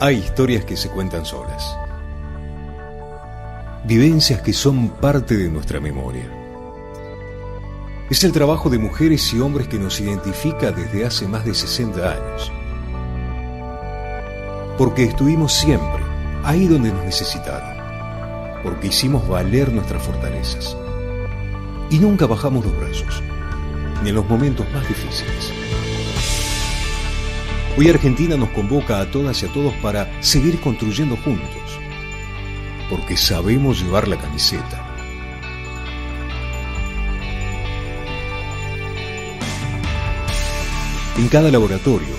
Hay historias que se cuentan solas, vivencias que son parte de nuestra memoria. Es el trabajo de mujeres y hombres que nos identifica desde hace más de 60 años. Porque estuvimos siempre ahí donde nos necesitaron, porque hicimos valer nuestras fortalezas y nunca bajamos los brazos, ni en los momentos más difíciles. Hoy Argentina nos convoca a todas y a todos para seguir construyendo juntos, porque sabemos llevar la camiseta. En cada laboratorio,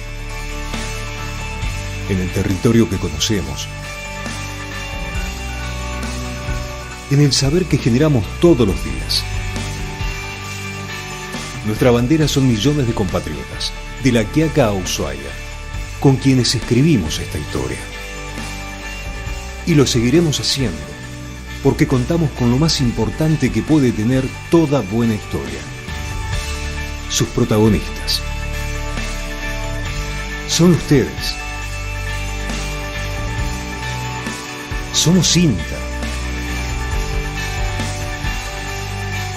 en el territorio que conocemos, en el saber que generamos todos los días. Nuestra bandera son millones de compatriotas, de La Quiaca a Ushuaia, con quienes escribimos esta historia. Y lo seguiremos haciendo, porque contamos con lo más importante que puede tener toda buena historia: sus protagonistas. Son ustedes. Somos INTA.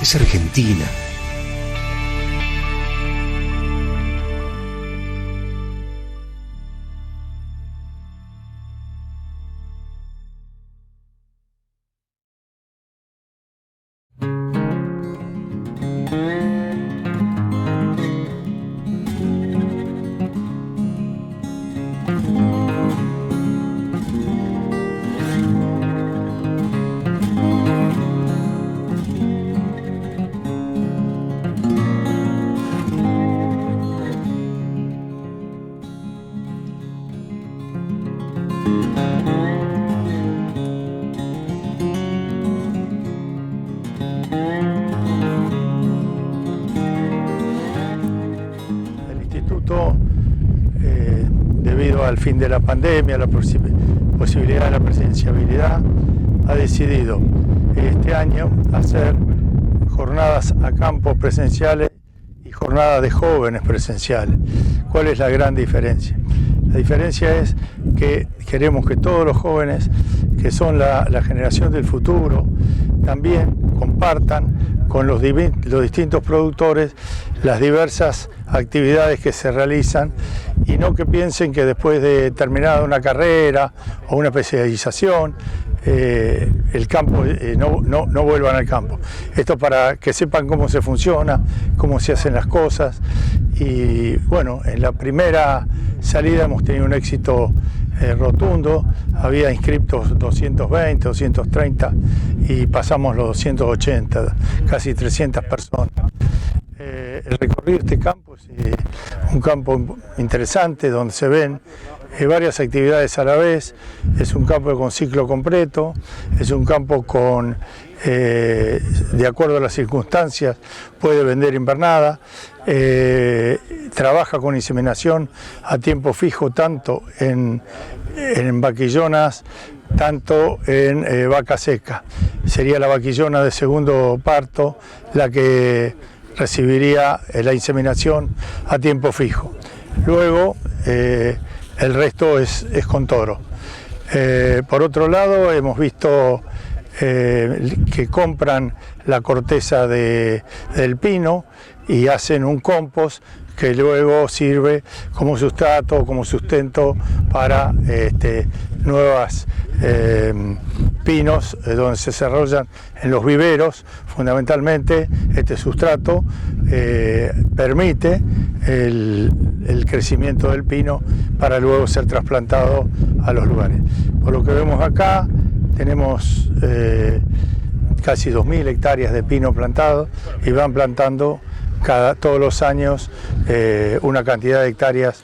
Es Argentina. Debido al fin de la pandemia, la posibilidad de la presenciabilidad, ha decidido este año hacer jornadas a campo presenciales y jornadas de jóvenes presenciales. ¿Cuál es la gran diferencia? La diferencia es que queremos que todos los jóvenes, que son la generación del futuro, también compartan con los distintos productores las diversas actividades que se realizan, y no que piensen que después de terminada una carrera o una especialización el campo no vuelvan al campo. Esto para que sepan cómo se funciona, cómo se hacen las cosas. Y bueno, en la primera salida hemos tenido un éxito rotundo. Había inscriptos 220, 230 y pasamos los 280, casi 300 personas. El recorrido de este campo es un campo interesante donde se ven varias actividades a la vez. Es un campo con ciclo completo, es un campo con, de acuerdo a las circunstancias, puede vender invernada, trabaja con inseminación a tiempo fijo tanto en vaquillonas, tanto en vaca seca. Sería la vaquillona de segundo parto la que recibiría la inseminación a tiempo fijo. Luego el resto es con toro. Por otro lado, hemos visto que compran la corteza del pino y hacen un compost que luego sirve como sustrato, como sustento para nuevas pinos donde se desarrollan en los viveros. Fundamentalmente este sustrato permite el crecimiento del pino para luego ser trasplantado a los lugares. Por lo que vemos acá, tenemos casi 2.000 hectáreas de pino plantado, y van plantando todos los años una cantidad de hectáreas,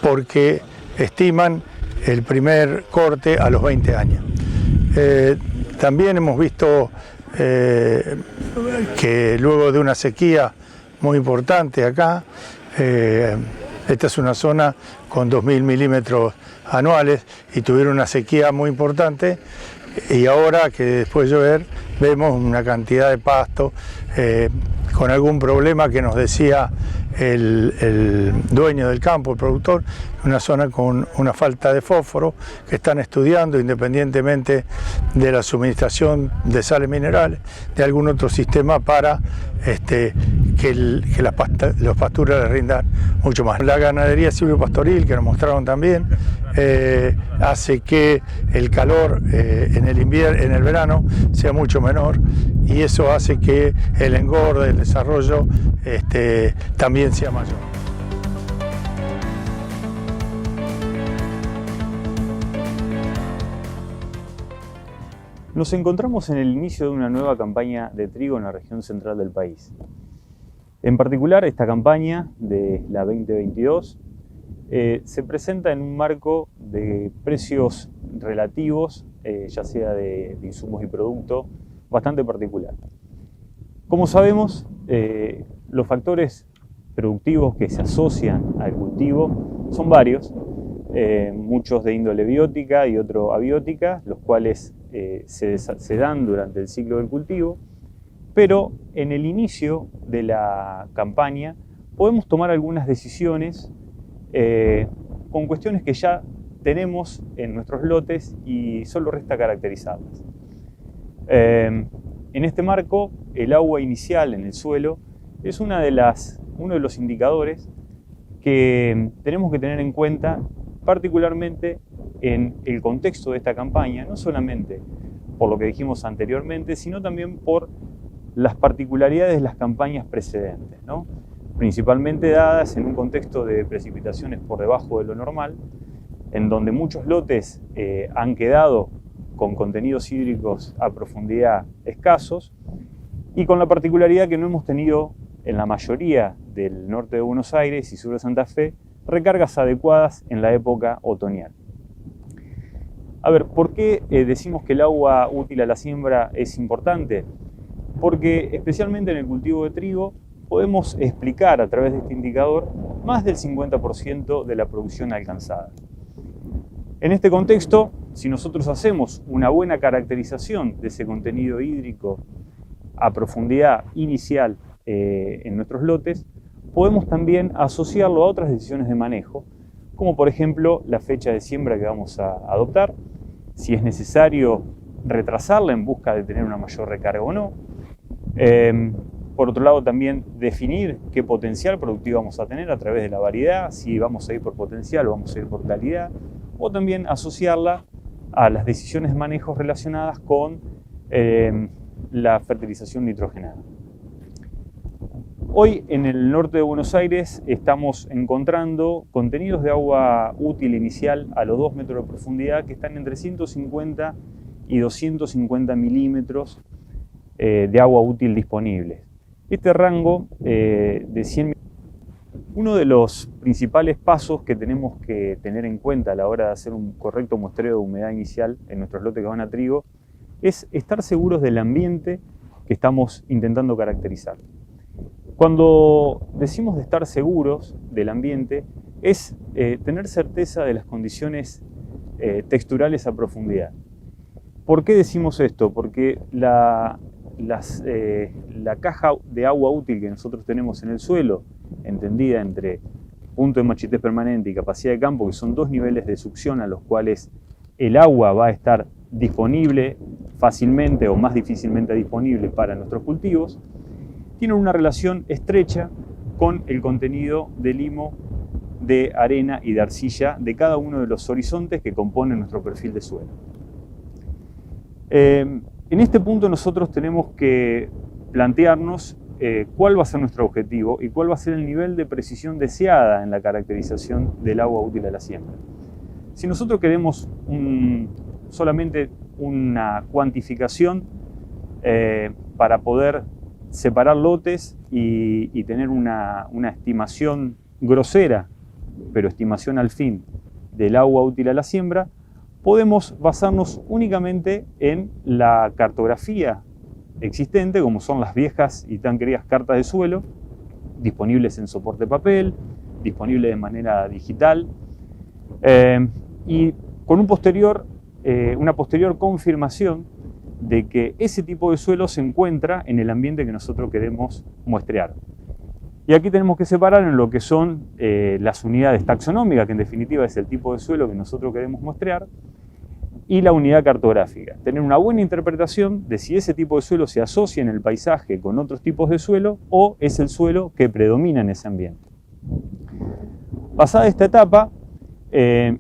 porque estiman el primer corte a los 20 años. También hemos visto que luego de una sequía muy importante acá, esta es una zona con 2.000 milímetros anuales y tuvieron una sequía muy importante, Y ahora que después de llover vemos una cantidad de pasto con algún problema que nos decía el dueño del campo, el productor, una zona con una falta de fósforo que están estudiando independientemente de la suministración de sales minerales, de algún otro sistema para que los pasturas les rindan mucho más. La ganadería silvopastoril, que nos mostraron también, hace que el calor en el verano sea mucho menor, y eso hace que el engorde, el desarrollo también sea mayor. Nos encontramos en el inicio de una nueva campaña de trigo en la región central del país. En particular, esta campaña de la 2022 se presenta en un marco de precios relativos, ya sea de insumos y productos, bastante particular. Como sabemos, los factores productivos que se asocian al cultivo son varios, muchos de índole biótica y otros abiótica, los cuales se dan durante el ciclo del cultivo, pero en el inicio de la campaña podemos tomar algunas decisiones con cuestiones que ya tenemos en nuestros lotes y solo resta caracterizarlas. En este marco, el agua inicial en el suelo es uno de los indicadores que tenemos que tener en cuenta, particularmente en el contexto de esta campaña, no solamente por lo que dijimos anteriormente, sino también por las particularidades de las campañas precedentes, ¿no? Principalmente dadas en un contexto de precipitaciones por debajo de lo normal, en donde muchos lotes han quedado con contenidos hídricos a profundidad escasos, y con la particularidad que no hemos tenido en la mayoría del norte de Buenos Aires y sur de Santa Fe recargas adecuadas en la época otoñal. A ver, ¿por qué decimos que el agua útil a la siembra es importante? Porque especialmente en el cultivo de trigo podemos explicar a través de este indicador más del 50% de la producción alcanzada. En este contexto, si nosotros hacemos una buena caracterización de ese contenido hídrico a profundidad inicial en nuestros lotes, podemos también asociarlo a otras decisiones de manejo, como por ejemplo la fecha de siembra que vamos a adoptar, si es necesario retrasarla en busca de tener una mayor recarga o no. Por otro lado, también definir qué potencial productivo vamos a tener a través de la variedad, si vamos a ir por potencial o vamos a ir por calidad, o también asociarla a las decisiones de manejo relacionadas con la fertilización nitrogenada. Hoy en el norte de Buenos Aires estamos encontrando contenidos de agua útil inicial a los 2 metros de profundidad que están entre 150 y 250 milímetros de agua útil disponible. Este rango de 100 milímetros, uno de los principales pasos que tenemos que tener en cuenta a la hora de hacer un correcto muestreo de humedad inicial en nuestros lotes que van a trigo es estar seguros del ambiente que estamos intentando caracterizar. Cuando decimos de estar seguros del ambiente, es tener certeza de las condiciones texturales a profundidad. ¿Por qué decimos esto? Porque la caja de agua útil que nosotros tenemos en el suelo, entendida entre punto de marchitez permanente y capacidad de campo, que son dos niveles de succión a los cuales el agua va a estar disponible fácilmente o más difícilmente disponible para nuestros cultivos, tienen una relación estrecha con el contenido de limo, de arena y de arcilla de cada uno de los horizontes que componen nuestro perfil de suelo. En este punto nosotros tenemos que plantearnos cuál va a ser nuestro objetivo y cuál va a ser el nivel de precisión deseada en la caracterización del agua útil a la siembra. Si nosotros queremos solamente una cuantificación para poder separar lotes y tener una estimación grosera, pero estimación al fin, del agua útil a la siembra, podemos basarnos únicamente en la cartografía existente, como son las viejas y tan queridas cartas de suelo, disponibles en soporte papel, disponibles de manera digital, y con un posterior una posterior confirmación de que ese tipo de suelo se encuentra en el ambiente que nosotros queremos muestrear. Y aquí tenemos que separar en lo que son las unidades taxonómicas, que en definitiva es el tipo de suelo que nosotros queremos muestrear, y la unidad cartográfica. Tener una buena interpretación de si ese tipo de suelo se asocia en el paisaje con otros tipos de suelo o es el suelo que predomina en ese ambiente. Pasada esta etapa,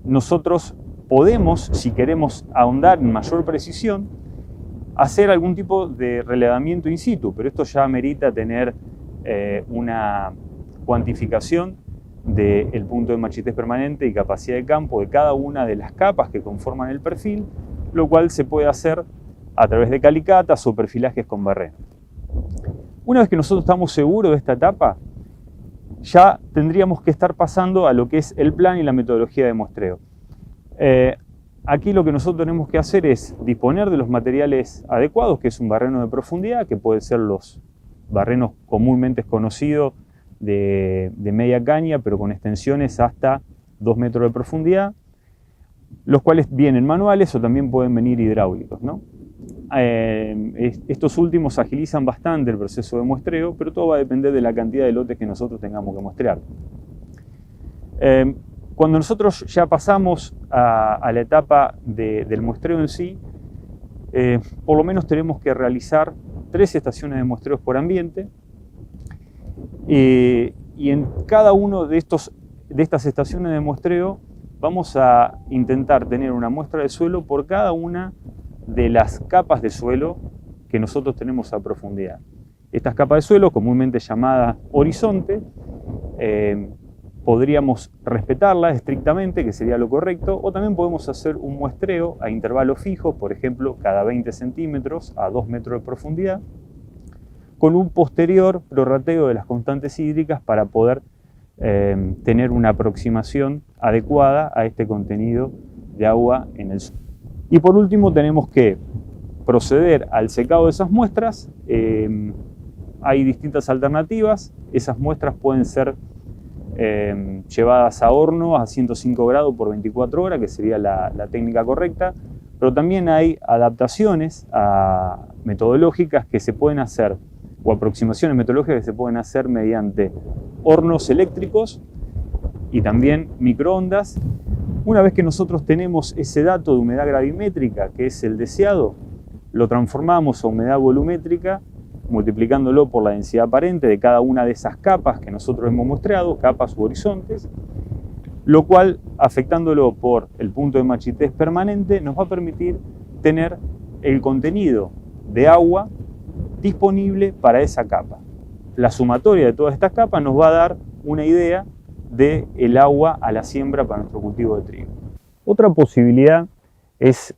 nosotros podemos, si queremos ahondar en mayor precisión, hacer algún tipo de relevamiento in situ, pero esto ya amerita tener una cuantificación del punto de marchitez permanente y capacidad de campo de cada una de las capas que conforman el perfil, lo cual se puede hacer a través de calicatas o perfilajes con barreno. Una vez que nosotros estamos seguros de esta etapa, ya tendríamos que estar pasando a lo que es el plan y la metodología de muestreo. Aquí lo que nosotros tenemos que hacer es disponer de los materiales adecuados, que es un barreno de profundidad, que pueden ser los barrenos comúnmente conocidos de media caña, pero con extensiones hasta 2 metros de profundidad, los cuales vienen manuales o también pueden venir hidráulicos, ¿no? Estos últimos agilizan bastante el proceso de muestreo, pero todo va a depender de la cantidad de lotes que nosotros tengamos que muestrear. Cuando nosotros ya pasamos a la etapa del muestreo en sí, por lo menos tenemos que realizar 3 estaciones de muestreos por ambiente, y en cada una de estas estaciones de muestreo vamos a intentar tener una muestra de suelo por cada una de las capas de suelo que nosotros tenemos a profundidad. Estas capas de suelo, comúnmente llamadas horizonte, podríamos respetarlas estrictamente, que sería lo correcto, o también podemos hacer un muestreo a intervalos fijos, por ejemplo, cada 20 centímetros a 2 metros de profundidad, con un posterior prorrateo de las constantes hídricas para poder tener una aproximación adecuada a este contenido de agua en el suelo. Y por último tenemos que proceder al secado de esas muestras. Hay distintas alternativas. Esas muestras pueden ser llevadas a horno a 105 grados por 24 horas, que sería la técnica correcta, pero también hay adaptaciones metodológicas que se pueden hacer, o aproximaciones metodológicas que se pueden hacer mediante hornos eléctricos y también microondas. Una vez que nosotros tenemos ese dato de humedad gravimétrica, que es el deseado, lo transformamos a humedad volumétrica, multiplicándolo por la densidad aparente de cada una de esas capas que nosotros hemos muestreado, capas u horizontes, lo cual, afectándolo por el punto de marchitez permanente, nos va a permitir tener el contenido de agua disponible para esa capa. La sumatoria de todas estas capas nos va a dar una idea del agua a la siembra para nuestro cultivo de trigo. Otra posibilidad es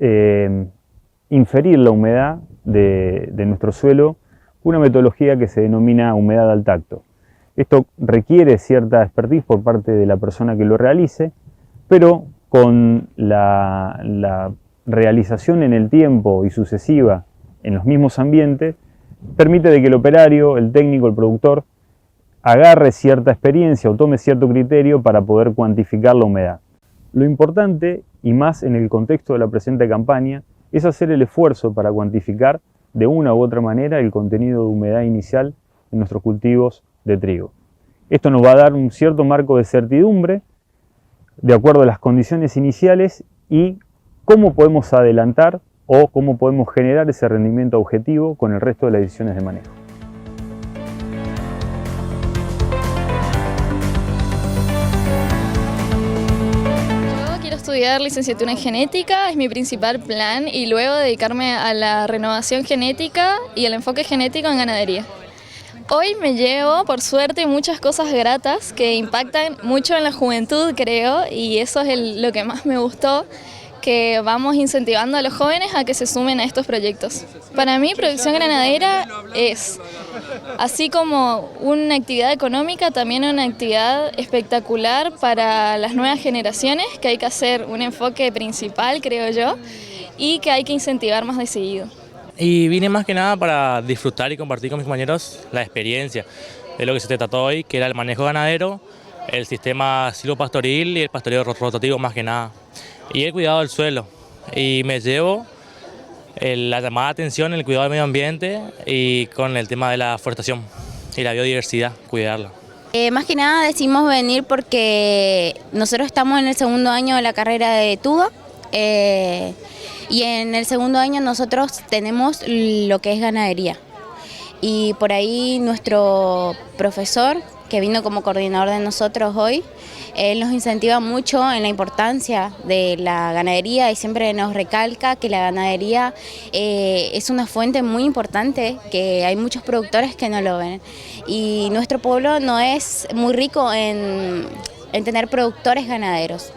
inferir la humedad de nuestro suelo con una metodología que se denomina humedad al tacto. Esto requiere cierta expertise por parte de la persona que lo realice, pero con la realización en el tiempo y sucesiva en los mismos ambientes, permite de que el operario, el técnico, el productor, agarre cierta experiencia o tome cierto criterio para poder cuantificar la humedad. Lo importante, y más en el contexto de la presente campaña, es hacer el esfuerzo para cuantificar de una u otra manera el contenido de humedad inicial en nuestros cultivos de trigo. Esto nos va a dar un cierto marco de certidumbre de acuerdo a las condiciones iniciales y cómo podemos adelantar o cómo podemos generar ese rendimiento objetivo con el resto de las decisiones de manejo. Yo quiero estudiar licenciatura en genética, es mi principal plan, y luego dedicarme a la renovación genética y el enfoque genético en ganadería. Hoy me llevo, por suerte, muchas cosas gratas que impactan mucho en la juventud, creo, y eso es lo que más me gustó, que vamos incentivando a los jóvenes a que se sumen a estos proyectos. Para mí, producción ganadera es, así como una actividad económica, también una actividad espectacular para las nuevas generaciones, que hay que hacer un enfoque principal, creo yo, y que hay que incentivar más decidido. Y vine más que nada para disfrutar y compartir con mis compañeros la experiencia de lo que se trató hoy, que era el manejo ganadero, el sistema silvopastoril y el pastoreo rotativo más que nada. Y el cuidado del suelo, y me llevo la llamada de atención en el cuidado del medio ambiente y con el tema de la forestación y la biodiversidad, cuidarla. Más que nada decidimos venir porque nosotros estamos en el segundo año de la carrera de TUDA y en el segundo año nosotros tenemos lo que es ganadería. Y por ahí nuestro profesor, que vino como coordinador de nosotros hoy, él nos incentiva mucho en la importancia de la ganadería y siempre nos recalca que la ganadería es una fuente muy importante, que hay muchos productores que no lo ven. Y nuestro pueblo no es muy rico en tener productores ganaderos.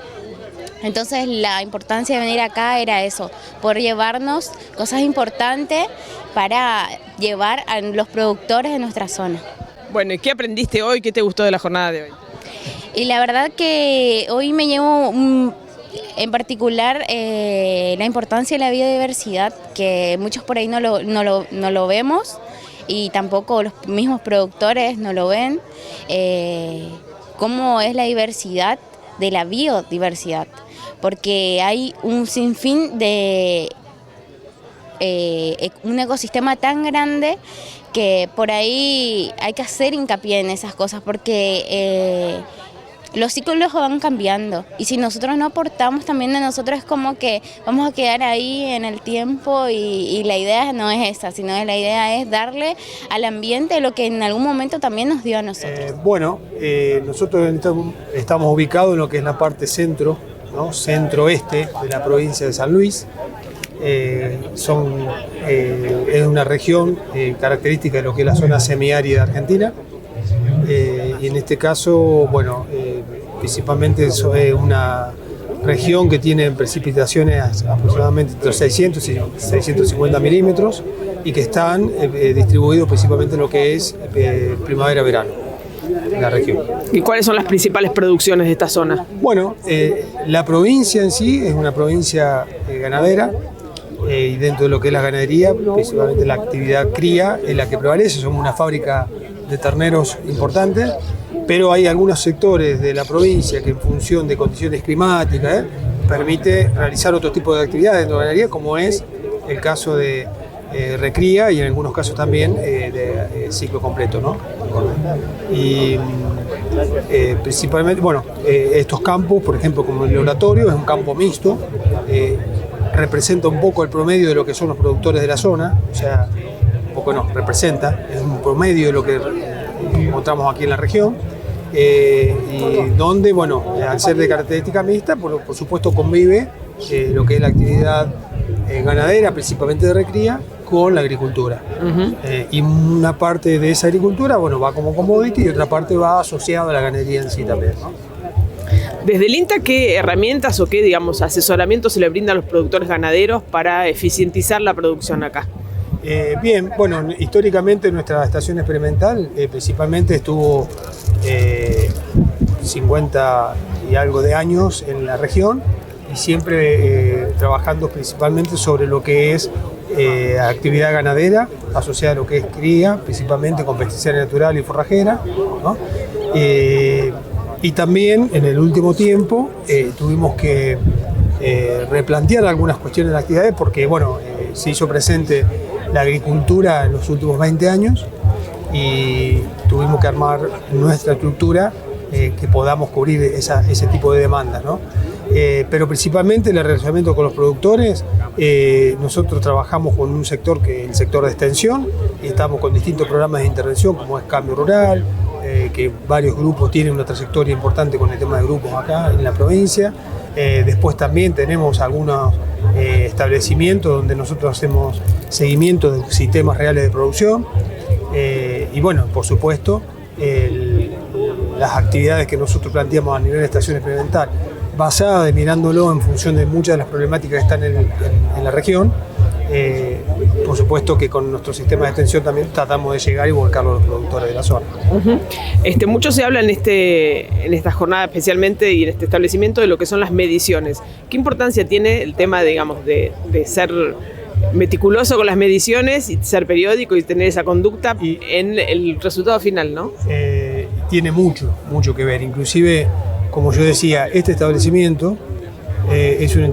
Entonces la importancia de venir acá era eso, poder llevarnos cosas importantes para llevar a los productores de nuestra zona. Bueno, ¿y qué aprendiste hoy? ¿Qué te gustó de la jornada de hoy? Y la verdad que hoy me llevo en particular la importancia de la biodiversidad, que muchos por ahí no lo vemos y tampoco los mismos productores no lo ven, cómo es la diversidad de la biodiversidad, porque hay un sinfín de un ecosistema tan grande que por ahí hay que hacer hincapié en esas cosas, porque los ciclos van cambiando y si nosotros no aportamos también de nosotros es como que vamos a quedar ahí en el tiempo y la idea no es esa, sino la idea es darle al ambiente lo que en algún momento también nos dio a nosotros. Nosotros estamos ubicados en lo que es la parte centro, ¿no? Centro-oeste de la provincia de San Luis. Es una región característica de lo que es la zona semiárida de Argentina. Y en este caso, principalmente es una región que tiene precipitaciones aproximadamente entre 600 y 650 milímetros y que están distribuidos principalmente en lo que es primavera-verano en la región. ¿Y cuáles son las principales producciones de esta zona? Bueno, la provincia en sí es una provincia ganadera. Y dentro de lo que es la ganadería, principalmente la actividad cría es la que prevalece, somos una fábrica de terneros importante, pero hay algunos sectores de la provincia que en función de condiciones climáticas permite realizar otro tipo de actividades dentro de la ganadería, como es el caso de recría y en algunos casos también de ciclo completo, ¿no? Y principalmente, estos campos, por ejemplo, como el oratorio, es un campo mixto, representa un poco el promedio de lo que son los productores de la zona, o sea, representa, es un promedio de lo que encontramos aquí en la región, y donde, al ser de característica mixta, por supuesto convive lo que es la actividad ganadera, principalmente de recría, con la agricultura. Y una parte de esa agricultura, va como commodity y otra parte va asociada a la ganadería en sí también, ¿no? Desde el INTA, ¿qué herramientas o qué, asesoramiento se le brinda a los productores ganaderos para eficientizar la producción acá? Históricamente nuestra estación experimental principalmente estuvo 50 y algo de años en la región y siempre trabajando principalmente sobre lo que es actividad ganadera asociada a lo que es cría, principalmente con pesticidad natural y forrajera, ¿no? Y también en el último tiempo tuvimos que replantear algunas cuestiones de las actividades porque se hizo presente la agricultura en los últimos 20 años y tuvimos que armar nuestra estructura que podamos cubrir ese tipo de demandas, ¿no? Pero principalmente el relacionamiento con los productores, nosotros trabajamos con un sector que es el sector de extensión y estamos con distintos programas de intervención como es Cambio Rural, que varios grupos tienen una trayectoria importante con el tema de grupos acá en la provincia. Después también tenemos algunos establecimientos donde nosotros hacemos seguimiento de sistemas reales de producción y por supuesto las actividades que nosotros planteamos a nivel de estación experimental basada y mirándolo en función de muchas de las problemáticas que están en la región. Por supuesto que con nuestro sistema de extensión también tratamos de llegar y volcarlo a los productores de la zona. Mucho se habla en esta jornada especialmente y en este establecimiento de lo que son las mediciones. ¿Qué importancia tiene el tema, de ser meticuloso con las mediciones y ser periódico y tener esa conducta en el resultado final, ¿no? Tiene mucho que ver. Inclusive, como yo decía, este establecimiento es un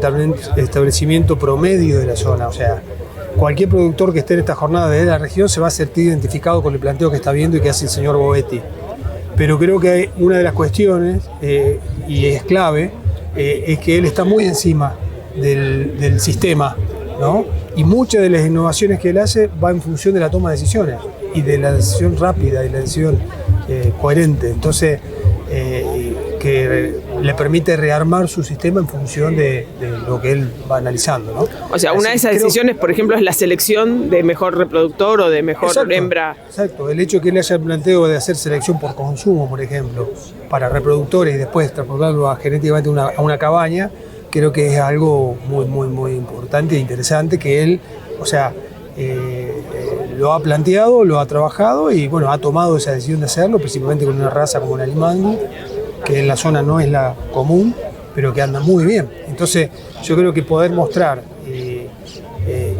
establecimiento promedio de la zona, o sea, cualquier productor que esté en esta jornada de la región se va a sentir identificado con el planteo que está viendo y que hace el señor Boetti. Pero creo que hay una de las cuestiones, y es clave, es que él está muy encima del sistema, ¿no? Y muchas de las innovaciones que él hace va en función de la toma de decisiones y de la decisión rápida y la decisión coherente. Entonces, que le permite rearmar su sistema en función de lo que él va analizando, ¿no? O sea, una de esas decisiones, por ejemplo, es la selección de mejor reproductor o de mejor hembra. Exacto, el hecho de que él haya el planteo de hacer selección por consumo, por ejemplo, para reproductores y después transportarlo genéticamente a una cabaña, creo que es algo muy importante e interesante que él, o sea, lo ha planteado, lo ha trabajado y bueno, ha tomado esa decisión de hacerlo, principalmente con una raza como el Alimangu, que en la zona no es la común, pero que anda muy bien. Entonces yo creo que poder mostrar,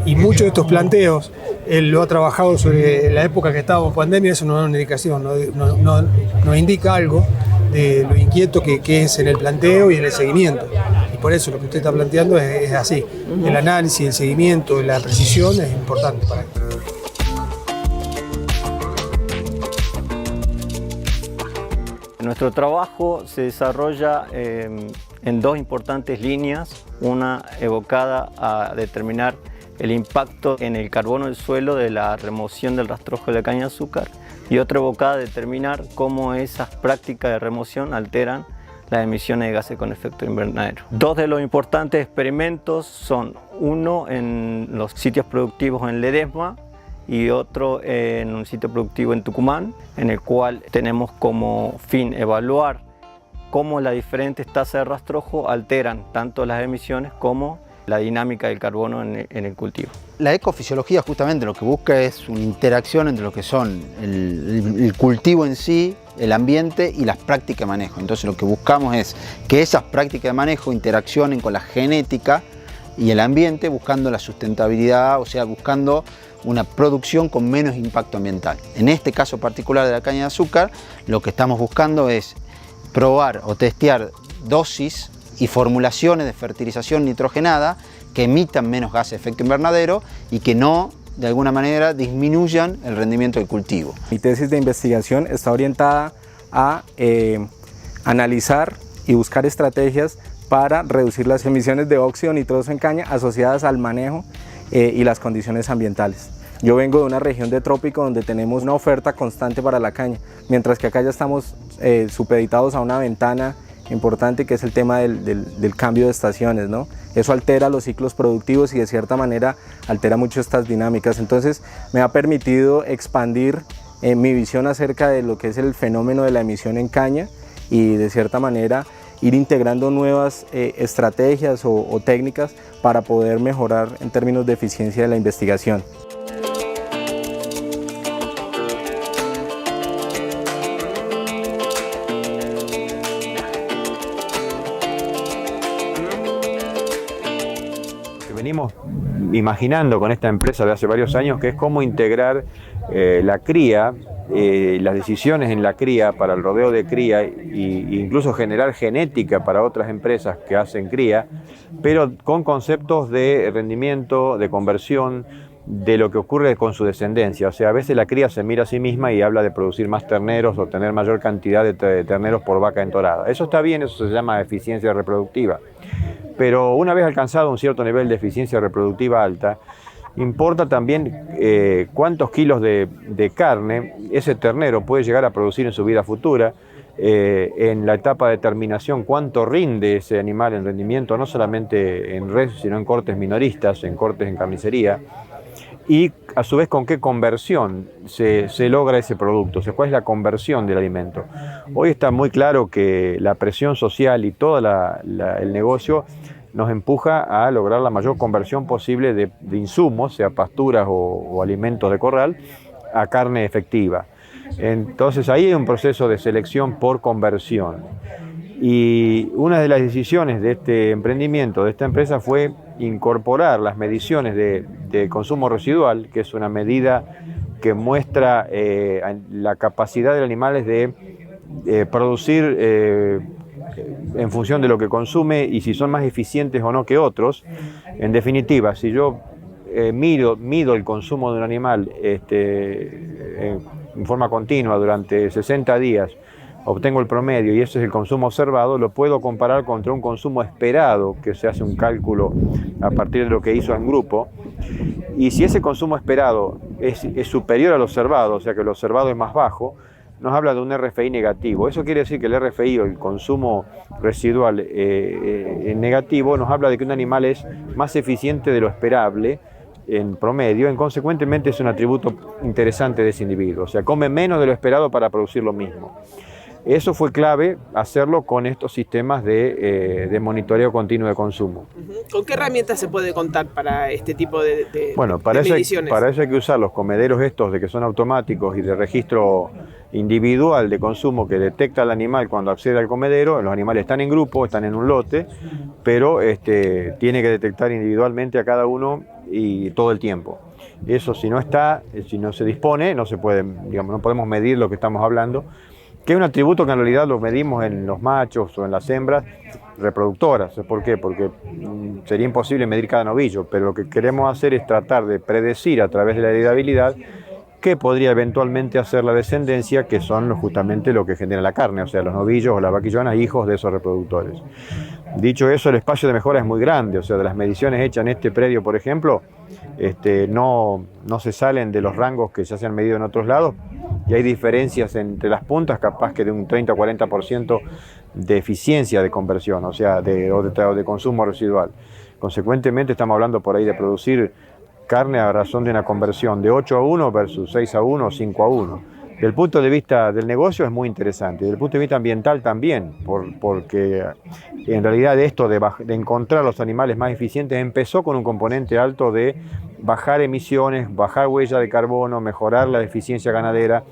y muchos de estos planteos, él lo ha trabajado sobre la época que estábamos en pandemia, eso no es una indicación, nos indica algo de lo inquieto que es en el planteo y en el seguimiento. Y por eso lo que usted está planteando es así. El análisis, el seguimiento, la precisión es importante para él. Nuestro trabajo se desarrolla en dos importantes líneas, una evocada a determinar el impacto en el carbono del suelo de la remoción del rastrojo de la caña de azúcar y otra evocada a determinar cómo esas prácticas de remoción alteran las emisiones de gases con efecto invernadero. Dos de los importantes experimentos son uno en los sitios productivos en Ledesma y otro en un sitio productivo en Tucumán, en el cual tenemos como fin evaluar cómo las diferentes tasas de rastrojo alteran tanto las emisiones como la dinámica del carbono en el cultivo. La ecofisiología justamente lo que busca es una interacción entre lo que son el cultivo en sí, el ambiente y las prácticas de manejo. Entonces lo que buscamos es que esas prácticas de manejo interaccionen con la genética y el ambiente, buscando la sustentabilidad, o sea, buscando una producción con menos impacto ambiental. En este caso particular de la caña de azúcar, lo que estamos buscando es probar o testear dosis y formulaciones de fertilización nitrogenada que emitan menos gases de efecto invernadero y que no, de alguna manera, disminuyan el rendimiento del cultivo. Mi tesis de investigación está orientada a analizar y buscar estrategias para reducir las emisiones de óxido nitroso en caña asociadas al manejo y las condiciones ambientales. Yo vengo de una región de trópico donde tenemos una oferta constante para la caña, mientras que acá ya estamos supeditados a una ventana importante que es el tema del cambio de estaciones, ¿no? Eso altera los ciclos productivos y de cierta manera altera mucho estas dinámicas. Entonces me ha permitido expandir mi visión acerca de lo que es el fenómeno de la emisión en caña y de cierta manera ir integrando nuevas estrategias o técnicas para poder mejorar en términos de eficiencia de la investigación. Venimos imaginando con esta empresa de hace varios años que es cómo integrar la cría, las decisiones en la cría para el rodeo de cría e incluso generar genética para otras empresas que hacen cría, pero con conceptos de rendimiento, de conversión, de lo que ocurre con su descendencia. O sea, a veces la cría se mira a sí misma y habla de producir más terneros o tener mayor cantidad de terneros por vaca entorada. Eso está bien, eso se llama eficiencia reproductiva. Pero una vez alcanzado un cierto nivel de eficiencia reproductiva alta, importa también cuántos kilos de carne ese ternero puede llegar a producir en su vida futura, en la etapa de terminación, cuánto rinde ese animal en rendimiento, no solamente en res, sino en cortes minoristas, en cortes en carnicería, y a su vez con qué conversión se logra ese producto, o sea, cuál es la conversión del alimento. Hoy está muy claro que la presión social y todo el negocio nos empuja a lograr la mayor conversión posible de insumos, sea pasturas o alimentos de corral, a carne efectiva. Entonces ahí hay un proceso de selección por conversión. Y una de las decisiones de este emprendimiento, de esta empresa, fue incorporar las mediciones de consumo residual, que es una medida que muestra la capacidad de los animales de producir en función de lo que consume y si son más eficientes o no que otros. En definitiva, si yo mido el consumo de un animal en forma continua durante 60 días, obtengo el promedio y ese es el consumo observado, lo puedo comparar contra un consumo esperado, que se hace un cálculo a partir de lo que hizo en grupo, y si ese consumo esperado es superior al observado, o sea que el observado es más bajo, nos habla de un RFI negativo. Eso quiere decir que el RFI o el consumo residual negativo nos habla de que un animal es más eficiente de lo esperable en promedio, consecuentemente es un atributo interesante de ese individuo, o sea, come menos de lo esperado para producir lo mismo. Eso fue clave hacerlo con estos sistemas de monitoreo continuo de consumo. ¿Con qué herramientas se puede contar para este tipo de Bueno, para eso mediciones? hay que usar los comederos estos de que son automáticos y de registro individual de consumo que detecta al animal cuando accede al comedero. Los animales están en grupo, están en un lote, pero tiene que detectar individualmente a cada uno y todo el tiempo. Eso si no se dispone, no se puede, digamos, no podemos medir lo que estamos hablando, que es un atributo que en realidad lo medimos en los machos o en las hembras reproductoras. ¿Por qué? Porque sería imposible medir cada novillo, pero lo que queremos hacer es tratar de predecir a través de la heredabilidad qué podría eventualmente hacer la descendencia, que son justamente lo que genera la carne, o sea, los novillos o las vaquillonas, hijos de esos reproductores. Dicho eso, el espacio de mejora es muy grande, o sea, de las mediciones hechas en este predio, por ejemplo, no se salen de los rangos que ya se han medido en otros lados, y hay diferencias entre las puntas, capaz que de un 30 o 40% de eficiencia de conversión, o sea, de consumo residual. Consecuentemente estamos hablando por ahí de producir carne a razón de una conversión de 8-1 versus 6-1 o 5-1. Desde el punto de vista del negocio es muy interesante, desde el punto de vista ambiental también, porque en realidad esto de encontrar los animales más eficientes empezó con un componente alto de bajar emisiones, bajar huella de carbono, mejorar la eficiencia ganadera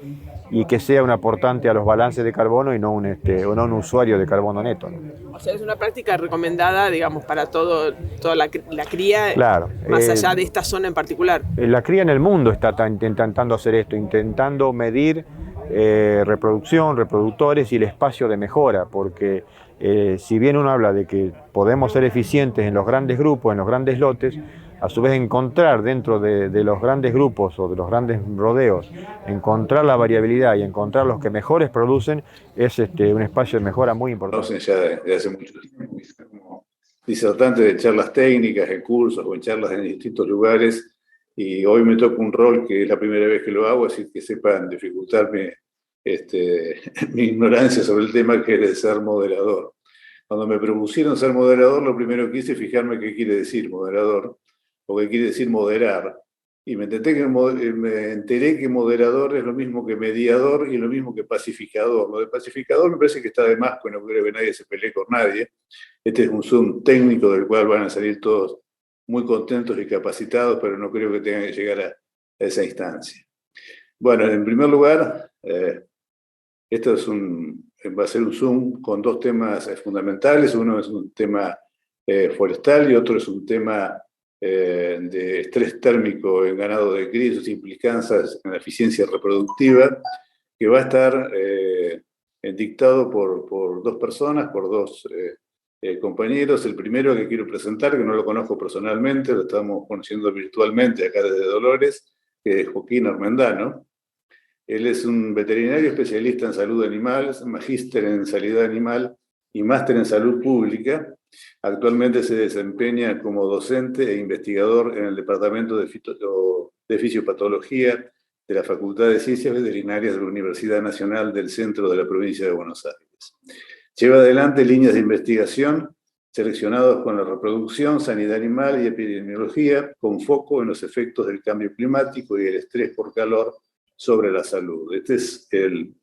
y que sea un aportante a los balances de carbono y no un usuario de carbono neto, ¿no? O sea, es una práctica recomendada, digamos, para toda la cría, claro, más allá de esta zona en particular. La cría en el mundo está intentando hacer esto, intentando medir reproducción, reproductores y el espacio de mejora, porque si bien uno habla de que podemos ser eficientes en los grandes grupos, en los grandes lotes, a su vez encontrar dentro de los grandes grupos o de los grandes rodeos, encontrar la variabilidad y encontrar los que mejores producen es un espacio de mejora muy importante. Ya de hace mucho tiempo, como disertante de charlas técnicas, de cursos o en charlas en distintos lugares, y hoy me toca un rol que es la primera vez que lo hago, así que sepan dificultarme mi ignorancia sobre el tema, que es de ser moderador. Cuando me propusieron ser moderador, lo primero que hice es fijarme qué quiere decir moderador, o qué quiere decir moderar, y me enteré que moderador es lo mismo que mediador y lo mismo que pacificador. Lo de pacificador me parece que está de más, porque no creo que nadie se pelee con nadie. Este es un Zoom técnico del cual van a salir todos muy contentos y capacitados, pero no creo que tengan que llegar a esa instancia. Bueno, en primer lugar, esto va a ser un Zoom con dos temas fundamentales. Uno es un tema forestal y otro es un tema de estrés térmico en ganado de cría y sus implicancias en la eficiencia reproductiva, que va a estar dictado por dos personas, por dos compañeros. El primero que quiero presentar, que no lo conozco personalmente, lo estamos conociendo virtualmente acá desde Dolores, que es Joaquín Armendano. Él es un veterinario especialista en salud animal, magíster en sanidad animal y máster en salud pública. Actualmente se desempeña como docente e investigador en el Departamento de Fisiopatología de la Facultad de Ciencias Veterinarias de la Universidad Nacional del Centro de la Provincia de Buenos Aires. Lleva adelante líneas de investigación seleccionadas con la reproducción, sanidad animal y epidemiología, con foco en los efectos del cambio climático y el estrés por calor sobre la salud. Este es el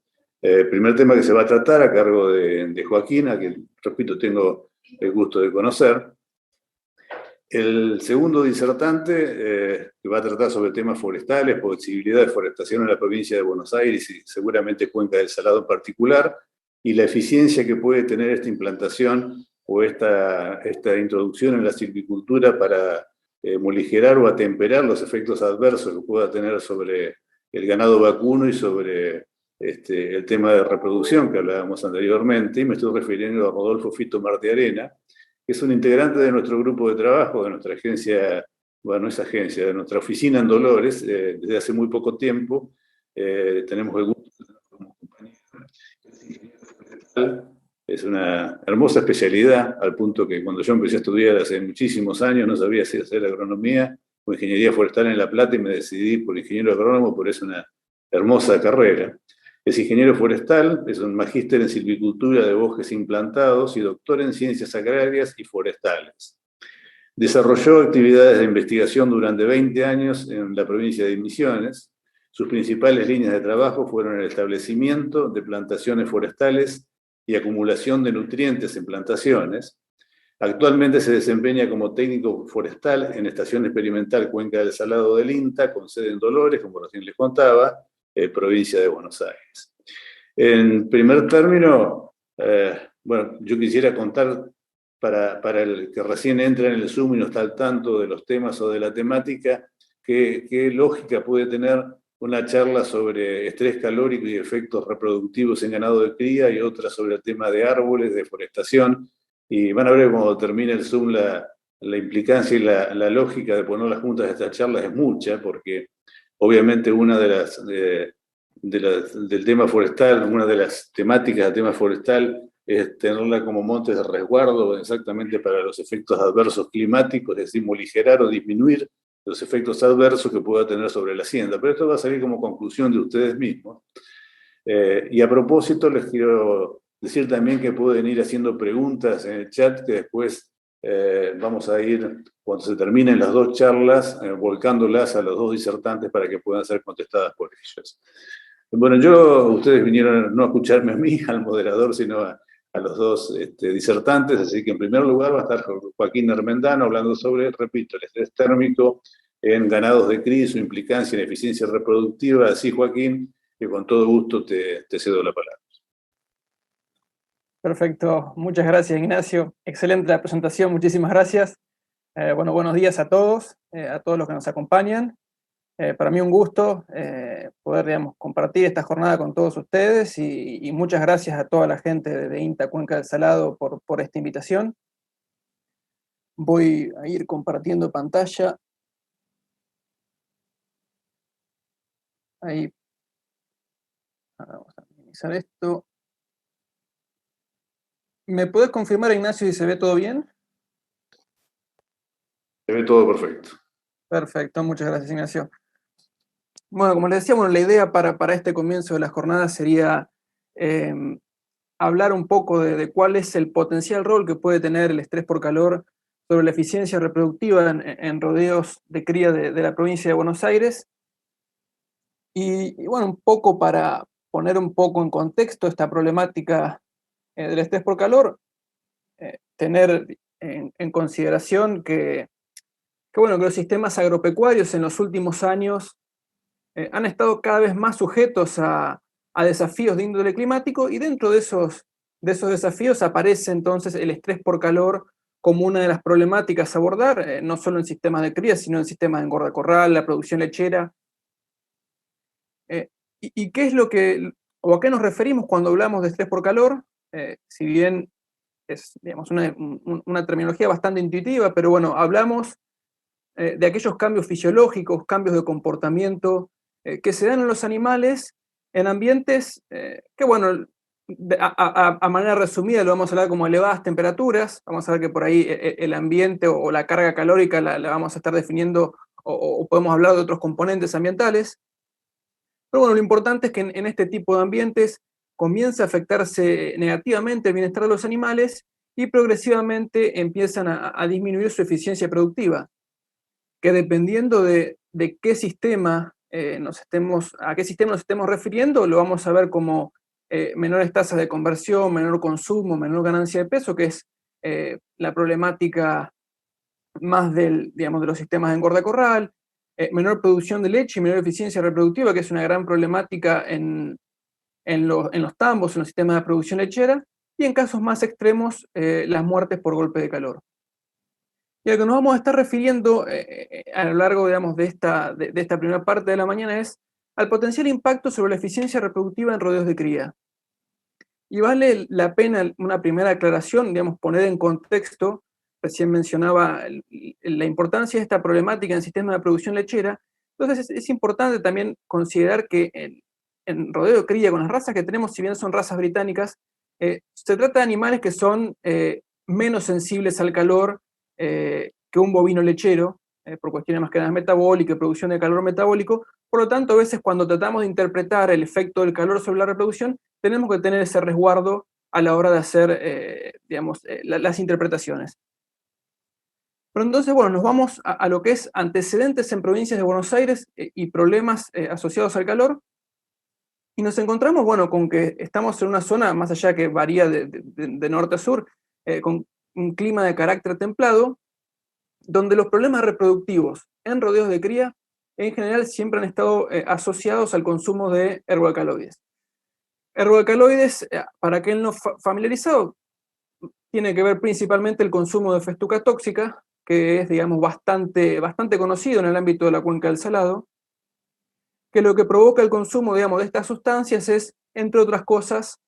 primer tema que se va a tratar a cargo de Joaquín, a quien, repito, tengo el gusto de conocer. El segundo disertante que va a tratar sobre temas forestales, posibilidad de forestación en la provincia de Buenos Aires y seguramente Cuenca del Salado en particular, y la eficiencia que puede tener esta implantación o esta introducción en la silvicultura para morigerar o atemperar los efectos adversos que pueda tener sobre el ganado vacuno y sobre el tema de reproducción que hablábamos anteriormente, y me estoy refiriendo a Rodolfo Fito Martiarena, que es un integrante de nuestro grupo de trabajo, de nuestra agencia, bueno, no es agencia, de nuestra oficina en Dolores, desde hace muy poco tiempo. Tenemos el gusto de tenerlo como compañero. Es una hermosa especialidad, al punto que cuando yo empecé a estudiar hace muchísimos años no sabía si hacer agronomía o ingeniería forestal en La Plata y me decidí por ingeniero agrónomo, por eso es una hermosa carrera. Es ingeniero forestal, es un magíster en silvicultura de bosques implantados y doctor en ciencias agrarias y forestales. Desarrolló actividades de investigación durante 20 años en la provincia de Misiones. Sus principales líneas de trabajo fueron el establecimiento de plantaciones forestales y acumulación de nutrientes en plantaciones. Actualmente se desempeña como técnico forestal en Estación Experimental Cuenca del Salado del INTA, con sede en Dolores, como recién les contaba, provincia de Buenos Aires. En primer término, bueno, yo quisiera contar para el que recién entra en el Zoom y no está al tanto de los temas o de la temática, qué lógica puede tener una charla sobre estrés calórico y efectos reproductivos en ganado de cría y otra sobre el tema de árboles, deforestación. Y van a ver cuando termine el Zoom la implicancia y la lógica de ponerlas juntas a estas charlas es mucha, porque obviamente una del tema forestal, una de las temáticas del tema forestal es tenerla como montes de resguardo exactamente para los efectos adversos climáticos, es decir, moligerar o disminuir los efectos adversos que pueda tener sobre la hacienda. Pero esto va a salir como conclusión de ustedes mismos. Y a propósito, les quiero decir también que pueden ir haciendo preguntas en el chat, que después vamos a ir, cuando se terminen las dos charlas, volcándolas a los dos disertantes para que puedan ser contestadas por ellos. Bueno, ustedes vinieron no a escucharme a mí, al moderador, sino a los dos disertantes, así que en primer lugar va a estar Joaquín Hermendano hablando sobre, repito, el estrés térmico en ganados de cría y su implicancia en eficiencia reproductiva. Así, Joaquín, que con todo gusto te cedo la palabra. Perfecto, muchas gracias, Ignacio. Excelente la presentación, muchísimas gracias. Bueno, buenos días a todos los que nos acompañan. Para mí un gusto poder, digamos, compartir esta jornada con todos ustedes y muchas gracias a toda la gente de INTA Cuenca del Salado por esta invitación. Voy a ir compartiendo pantalla. Ahí. Ahora vamos a minimizar esto. ¿Me puedes confirmar, Ignacio, si se ve todo bien? Se ve todo perfecto. Perfecto, muchas gracias, Ignacio. Bueno, como les decía, la idea para este comienzo de la jornada sería hablar un poco de cuál es el potencial rol que puede tener el estrés por calor sobre la eficiencia reproductiva en rodeos de cría de la provincia de Buenos Aires. Y bueno, un poco para poner un poco en contexto esta problemática del estrés por calor, tener en consideración que los sistemas agropecuarios en los últimos años han estado cada vez más sujetos a desafíos de índole climático, y dentro de esos desafíos aparece entonces el estrés por calor como una de las problemáticas a abordar, no solo en sistemas de cría, sino en sistemas de engorda corral, la producción lechera. ¿Y qué es o a qué nos referimos cuando hablamos de estrés por calor? Si bien es, digamos, una terminología bastante intuitiva, pero bueno, hablamos de aquellos cambios fisiológicos, cambios de comportamiento que se dan en los animales en ambientes que, bueno, a manera resumida lo vamos a hablar como elevadas temperaturas. Vamos a ver que por ahí el ambiente o la carga calórica la vamos a estar definiendo, o podemos hablar de otros componentes ambientales. Pero bueno, lo importante es que en este tipo de ambientes comienza a afectarse negativamente el bienestar de los animales y progresivamente empiezan a disminuir su eficiencia productiva, que dependiendo de qué sistema a qué sistema nos estemos refiriendo, lo vamos a ver como menores tasas de conversión, menor consumo, menor ganancia de peso, que es la problemática más de los sistemas de engorda corral, menor producción de leche y menor eficiencia reproductiva, que es una gran problemática en los tambos, en los sistemas de producción lechera, y en casos más extremos, las muertes por golpe de calor. Y a lo que nos vamos a estar refiriendo a lo largo, digamos, de esta primera parte de la mañana es al potencial impacto sobre la eficiencia reproductiva en rodeos de cría. Y vale la pena una primera aclaración, digamos, poner en contexto, recién mencionaba la importancia de esta problemática en el sistema de producción lechera. Entonces es importante también considerar que en rodeo de cría, con las razas que tenemos, si bien son razas británicas, se trata de animales que son menos sensibles al calor que un bovino lechero, por cuestiones más que nada metabólicas, producción de calor metabólico. Por lo tanto, a veces cuando tratamos de interpretar el efecto del calor sobre la reproducción, tenemos que tener ese resguardo a la hora de hacer, las interpretaciones. Pero entonces, bueno, nos vamos a lo que es antecedentes en provincias de Buenos Aires y problemas asociados al calor. Y nos encontramos, bueno, con que estamos en una zona, más allá que varía de norte a sur, con un clima de carácter templado, donde los problemas reproductivos en rodeos de cría, en general, siempre han estado asociados al consumo de ergoalcaloides. Ergoalcaloides, para aquel no familiarizado, tiene que ver principalmente el consumo de festuca tóxica, que es, digamos, bastante conocido en el ámbito de la cuenca del Salado, que lo que provoca el consumo, digamos, de estas sustancias es, entre otras cosas,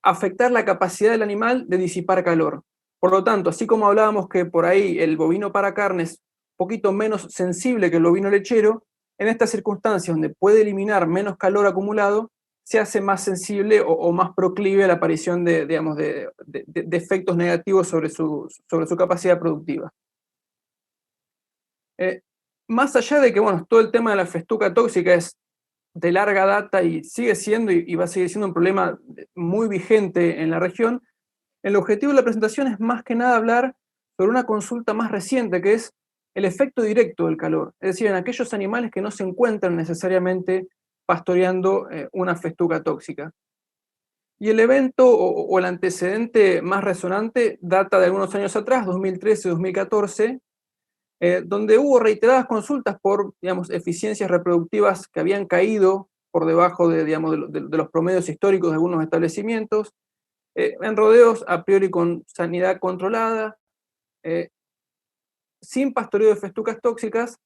afectar la capacidad del animal de disipar calor. Por lo tanto, así como hablábamos que por ahí el bovino para carne es un poquito menos sensible que el bovino lechero, en estas circunstancias donde puede eliminar menos calor acumulado, se hace más sensible o más proclive a la aparición de efectos negativos sobre su capacidad productiva. Más allá de que, bueno, todo el tema de la festuca tóxica es de larga data y sigue siendo y va a seguir siendo un problema muy vigente en la región, el objetivo de la presentación es más que nada hablar sobre una consulta más reciente, que es el efecto directo del calor, es decir, en aquellos animales que no se encuentran necesariamente pastoreando una festuca tóxica. Y el evento o el antecedente más resonante data de algunos años atrás, 2013-2014, donde hubo reiteradas consultas por, digamos, eficiencias reproductivas que habían caído por debajo de los promedios históricos de algunos establecimientos, en rodeos a priori con sanidad controlada, sin pastoreo de festucas tóxicas,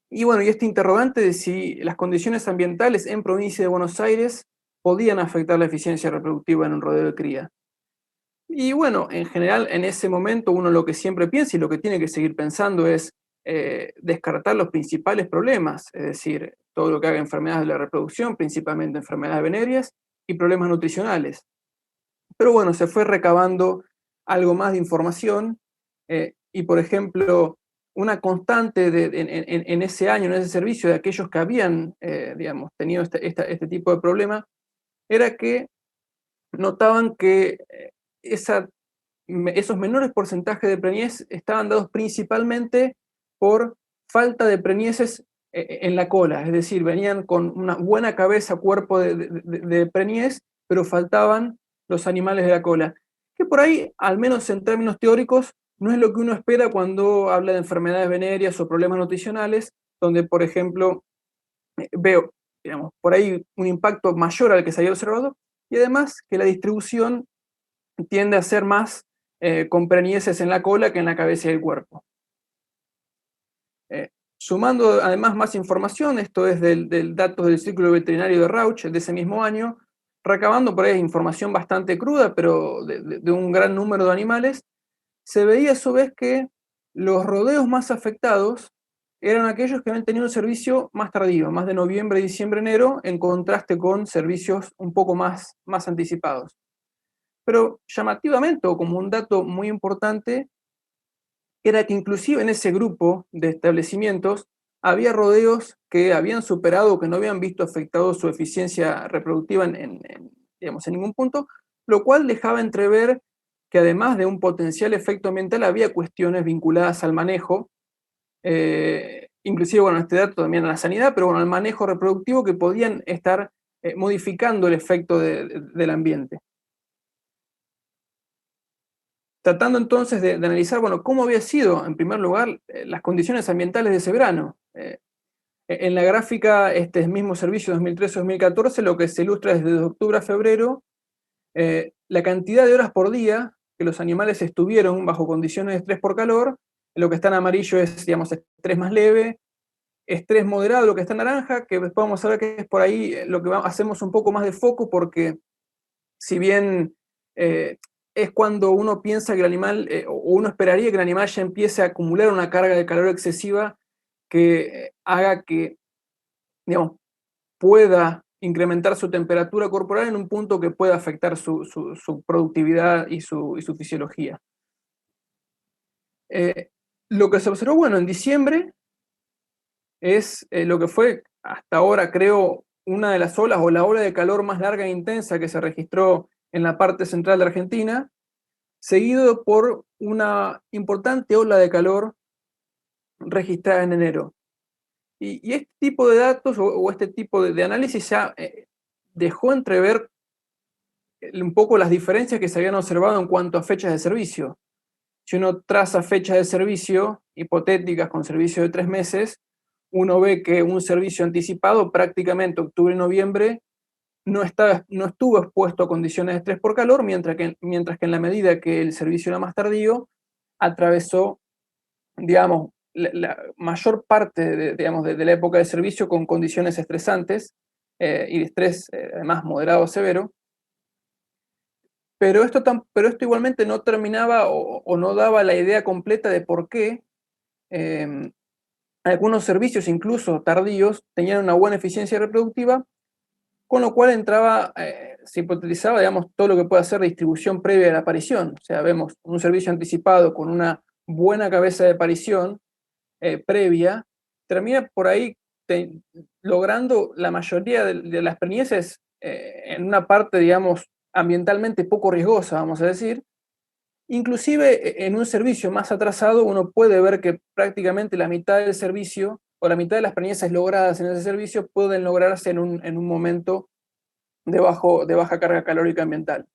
y bueno, y este interrogante de si las condiciones ambientales en provincia de Buenos Aires podían afectar la eficiencia reproductiva en un rodeo de cría. Y bueno, en general, en ese momento uno lo que siempre piensa y lo que tiene que seguir pensando es descartar los principales problemas, es decir, todo lo que haga enfermedades de la reproducción, principalmente enfermedades venéreas y problemas nutricionales. Pero bueno, se fue recabando algo más de información y, por ejemplo, una constante en ese año, en ese servicio, de aquellos que habían, tenido este tipo de problema, era que notaban que esos menores porcentajes de preñez estaban dados principalmente por falta de preñeces en la cola, es decir, venían con una buena cabeza, cuerpo de preñez, pero faltaban los animales de la cola, que por ahí, al menos en términos teóricos, no es lo que uno espera cuando habla de enfermedades venéreas o problemas nutricionales, donde, por ejemplo, veo, digamos, por ahí un impacto mayor al que se había observado, y además que la distribución tiende a ser más con preñeces en la cola que en la cabeza y el cuerpo. Sumando además más información, esto es del datos del Círculo Veterinario de Rauch de ese mismo año, recabando por ahí información bastante cruda, pero de un gran número de animales, se veía a su vez que los rodeos más afectados eran aquellos que habían tenido un servicio más tardío, más de noviembre, diciembre, enero, en contraste con servicios un poco más anticipados. Pero llamativamente, o como un dato muy importante, era que inclusive en ese grupo de establecimientos había rodeos que habían superado, que no habían visto afectado su eficiencia reproductiva en ningún punto, lo cual dejaba entrever que además de un potencial efecto ambiental había cuestiones vinculadas al manejo, inclusive, bueno, este dato también a la sanidad, pero bueno, al manejo reproductivo que podían estar modificando el efecto del ambiente. Tratando entonces de analizar, bueno, cómo había sido, en primer lugar, las condiciones ambientales de ese verano. En la gráfica, este mismo servicio 2013-2014, lo que se ilustra es desde octubre a febrero, la cantidad de horas por día que los animales estuvieron bajo condiciones de estrés por calor. Lo que está en amarillo es, digamos, estrés más leve, estrés moderado, lo que está en naranja, que después vamos a ver que es por ahí lo que hacemos un poco más de foco, porque si bien es cuando uno piensa que el animal, o uno esperaría que el animal ya empiece a acumular una carga de calor excesiva que haga que, digamos, pueda incrementar su temperatura corporal en un punto que pueda afectar su productividad y su fisiología. Lo que se observó, bueno, en diciembre es lo que fue hasta ahora, creo, una de las olas o la ola de calor más larga e intensa que se registró en la parte central de Argentina, seguido por una importante ola de calor registrada en enero. Y este tipo de datos o este tipo de análisis ya dejó entrever un poco las diferencias que se habían observado en cuanto a fechas de servicio. Si uno traza fechas de servicio hipotéticas con servicio de 3 meses, uno ve que un servicio anticipado prácticamente octubre y noviembre no estuvo expuesto a condiciones de estrés por calor, mientras que en la medida que el servicio era más tardío, atravesó, digamos, la mayor parte de la época de servicio con condiciones estresantes y de estrés además moderado o severo. Pero esto igualmente no terminaba o no daba la idea completa de por qué algunos servicios, incluso tardíos, tenían una buena eficiencia reproductiva, con lo cual se hipotetizaba, digamos, todo lo que puede hacer distribución previa a la aparición. O sea, vemos un servicio anticipado con una buena cabeza de aparición previa, termina por ahí logrando la mayoría de las preñeces en una parte, digamos, ambientalmente poco riesgosa, vamos a decir. Inclusive en un servicio más atrasado uno puede ver que prácticamente la mitad del servicio o la mitad de las preñeces logradas en ese servicio pueden lograrse en un momento de baja carga calórica ambiental.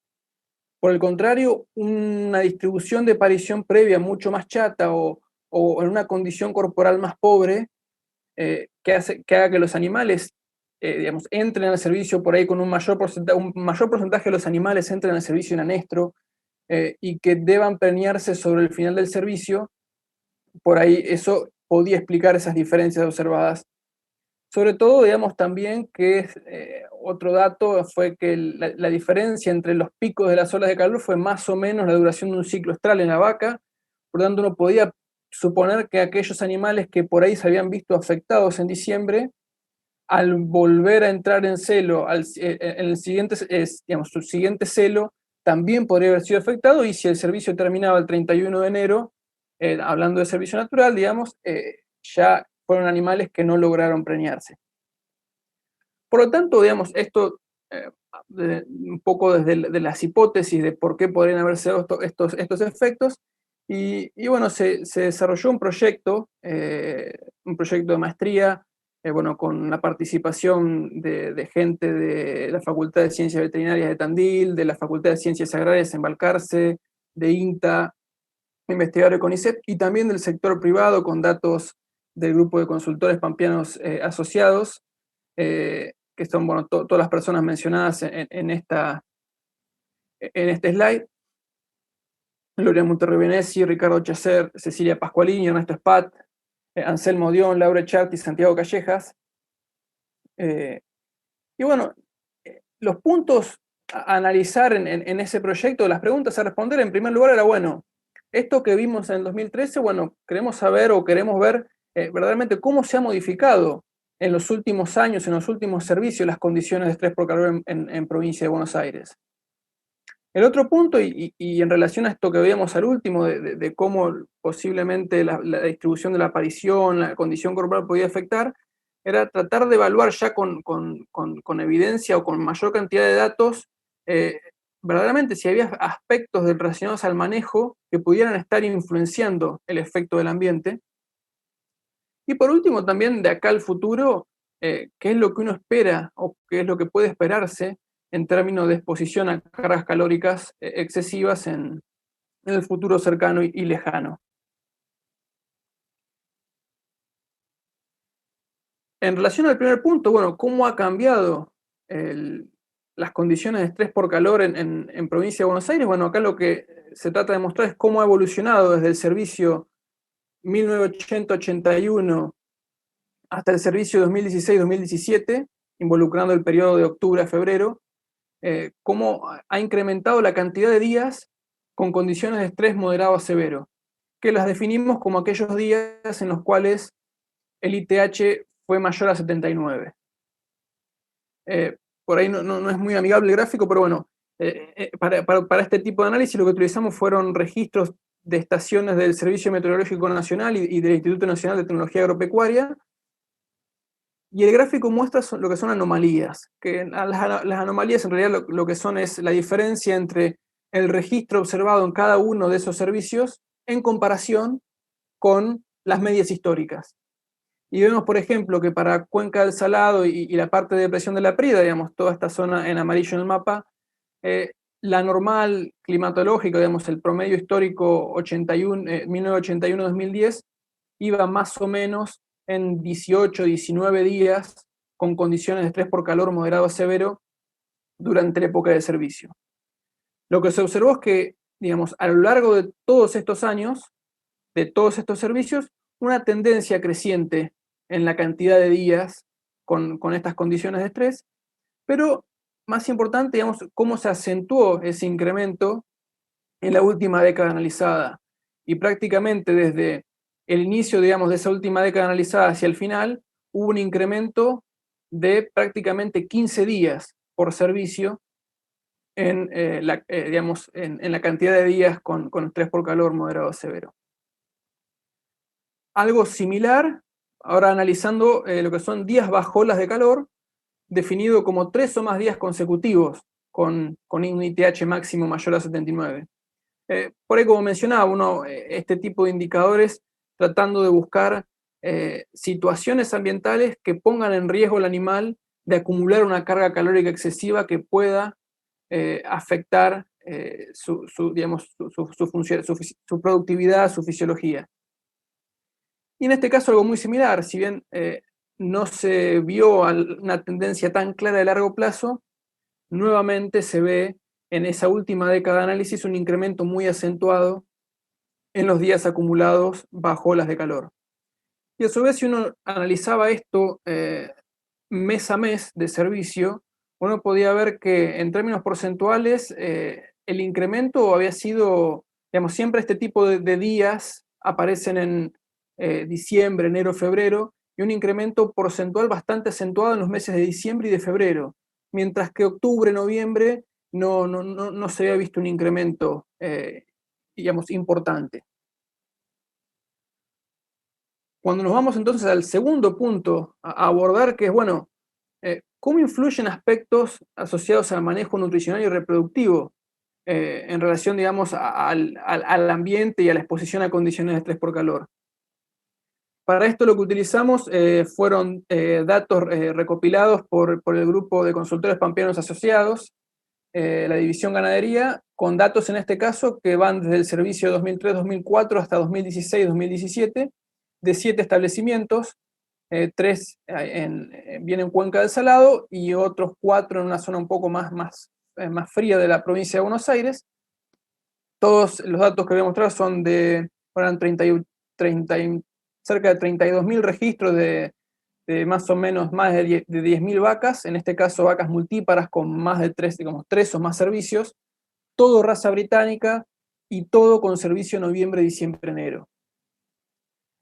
Por el contrario, una distribución de aparición previa mucho más chata o en una condición corporal más pobre que haga que los animales digamos, entren al servicio por ahí con un mayor porcentaje de los animales entren al servicio en anestro y que deban preñarse sobre el final del servicio, por ahí eso podía explicar esas diferencias observadas. Sobre todo, digamos también que otro dato fue que la diferencia entre los picos de las olas de calor fue más o menos la duración de un ciclo estral en la vaca, por lo tanto uno podía suponer que aquellos animales que por ahí se habían visto afectados en diciembre, al volver a entrar en celo, en el siguiente, digamos, su siguiente celo, también podría haber sido afectado, y si el servicio terminaba el 31 de enero, hablando de servicio natural, digamos, ya fueron animales que no lograron preñarse. Por lo tanto, digamos, esto un poco desde las hipótesis de por qué podrían haberse dado estos efectos, y bueno, se desarrolló un proyecto de maestría, bueno, con la participación de gente de la Facultad de Ciencias Veterinarias de Tandil, de la Facultad de Ciencias Agrarias en Balcarce, de INTA, investigadores de CONICET, y también del sector privado con datos del grupo de consultores pampeanos asociados, que son, bueno, todas las personas mencionadas en este slide. Gloria Monterrobenesi, Ricardo Chacer, Cecilia Pascualini, Ernesto Spat, Anselmo Dion, Laura Echart y Santiago Callejas. Y bueno, los puntos a analizar en ese proyecto, las preguntas a responder, en primer lugar era, bueno, esto que vimos en el 2013, bueno, queremos saber o queremos ver verdaderamente cómo se ha modificado en los últimos años, en los últimos servicios, las condiciones de estrés por calor en provincia de Buenos Aires. El otro punto, y en relación a esto que veíamos al último, de cómo posiblemente la distribución de la aparición, la condición corporal podía afectar, era tratar de evaluar ya con evidencia o con mayor cantidad de datos, verdaderamente si había aspectos relacionados al manejo que pudieran estar influenciando el efecto del ambiente. Y por último, también de acá al futuro, qué es lo que uno espera o qué es lo que puede esperarse en términos de exposición a cargas calóricas excesivas en el futuro cercano y lejano. En relación al primer punto, bueno, ¿cómo ha cambiado las condiciones de estrés por calor en provincia de Buenos Aires? Bueno, acá lo que se trata de mostrar es cómo ha evolucionado desde el servicio 1980-81 hasta el servicio 2016-2017, involucrando el periodo de octubre a febrero, cómo ha incrementado la cantidad de días con condiciones de estrés moderado a severo, que las definimos como aquellos días en los cuales el ITH fue mayor a 79. Por ahí no es muy amigable el gráfico, pero bueno, para este tipo de análisis lo que utilizamos fueron registros de estaciones del Servicio Meteorológico Nacional y del Instituto Nacional de Tecnología Agropecuaria, y el gráfico muestra lo que son anomalías, que las anomalías en realidad lo que son es la diferencia entre el registro observado en cada uno de esos servicios en comparación con las medias históricas. Y vemos, por ejemplo, que para Cuenca del Salado y la parte de depresión de la Prida, digamos, toda esta zona en amarillo en el mapa, la normal climatológica, digamos, el promedio histórico 1981-2010, iba más o menos en 18, 19 días con condiciones de estrés por calor moderado a severo durante la época de servicio. Lo que se observó es que, digamos, a lo largo de todos estos años, de todos estos servicios, una tendencia creciente en la cantidad de días con estas condiciones de estrés, pero más importante, digamos, cómo se acentuó ese incremento en la última década analizada. Y prácticamente desde el inicio, digamos, de esa última década analizada hacia el final, hubo un incremento de prácticamente 15 días por servicio en, en la cantidad de días con estrés por calor moderado a severo. Algo similar, ahora analizando lo que son días bajo olas de calor, definido como 3 o más días consecutivos con un ITH máximo mayor a 79. Por ahí, como mencionaba, uno este tipo de indicadores tratando de buscar situaciones ambientales que pongan en riesgo al animal de acumular una carga calórica excesiva que pueda afectar su productividad, su fisiología. Y en este caso algo muy similar, si bien no se vio una tendencia tan clara de largo plazo, nuevamente se ve en esa última década de análisis un incremento muy acentuado en los días acumulados bajo olas de calor. Y a su vez, si uno analizaba esto mes a mes de servicio, uno podía ver que en términos porcentuales el incremento había sido, digamos, siempre este tipo de días aparecen en diciembre, enero, febrero, y un incremento porcentual bastante acentuado en los meses de diciembre y de febrero, mientras que octubre, noviembre no se había visto un incremento, digamos, importante. Cuando nos vamos entonces al segundo punto a abordar, que es, bueno, ¿cómo influyen aspectos asociados al manejo nutricional y reproductivo en relación, digamos, al ambiente y a la exposición a condiciones de estrés por calor? Para esto lo que utilizamos fueron datos recopilados por el grupo de consultores pampeanos asociados, la división ganadería, con datos en este caso que van desde el servicio 2003-2004 hasta 2016-2017, de 7 establecimientos, 3 bien en Cuenca del Salado y otros 4 en una zona un poco más fría de la provincia de Buenos Aires. Todos los datos que voy a mostrar son eran cerca de 32.000 registros de más o menos más de 10.000 vacas, en este caso vacas multíparas con más de 3 o más servicios, todo raza británica y todo con servicio noviembre, diciembre, enero.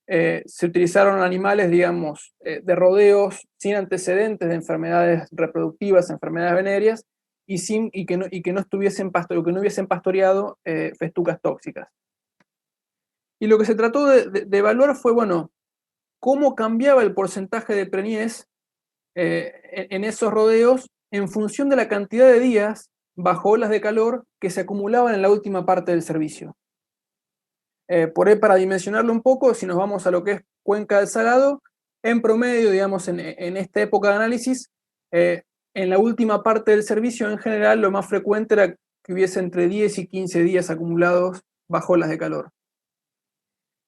Se utilizaron animales, digamos, de rodeos sin antecedentes de enfermedades reproductivas, enfermedades venéreas, y que no hubiesen pastoreado festucas tóxicas. Y lo que se trató de evaluar fue, bueno, cómo cambiaba el porcentaje de preñez en esos rodeos en función de la cantidad de días bajo olas de calor que se acumulaban en la última parte del servicio. Por ahí, para dimensionarlo un poco, si nos vamos a lo que es Cuenca del Salado, en promedio, digamos, en esta época de análisis, en la última parte del servicio, en general, lo más frecuente era que hubiese entre 10 y 15 días acumulados bajo olas de calor.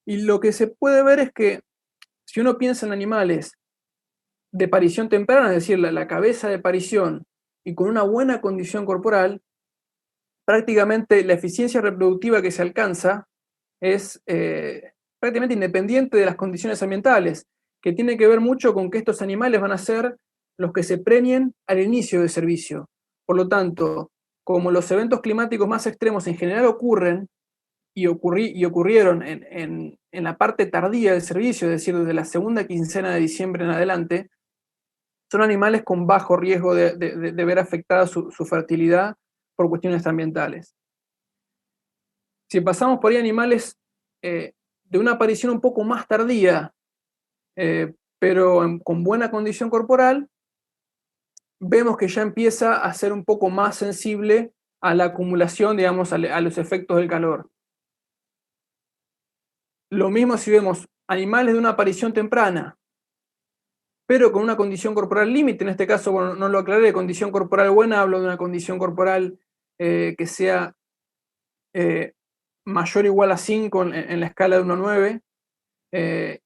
Y lo que se puede ver es que, si uno piensa en animales de parición temprana, es decir, la cabeza de parición, y con una buena condición corporal, prácticamente la eficiencia reproductiva que se alcanza es prácticamente independiente de las condiciones ambientales. que tiene que ver mucho con que estos animales van a ser los que se preñen al inicio del servicio. Por lo tanto, como los eventos climáticos más extremos en general ocurren y ocurrieron en la parte tardía del servicio, es decir, desde la segunda quincena de diciembre en adelante, son animales con bajo riesgo de ver afectada su fertilidad por cuestiones ambientales. Si pasamos por ahí animales de una aparición un poco más tardía, pero con buena condición corporal, vemos que ya empieza a ser un poco más sensible a la acumulación, digamos, a los efectos del calor. Lo mismo si vemos animales de una aparición temprana, pero con una condición corporal límite, en este caso, bueno, no lo aclaré, condición corporal buena, hablo de una condición corporal que sea mayor o igual a 5 en la escala de 1 a 9,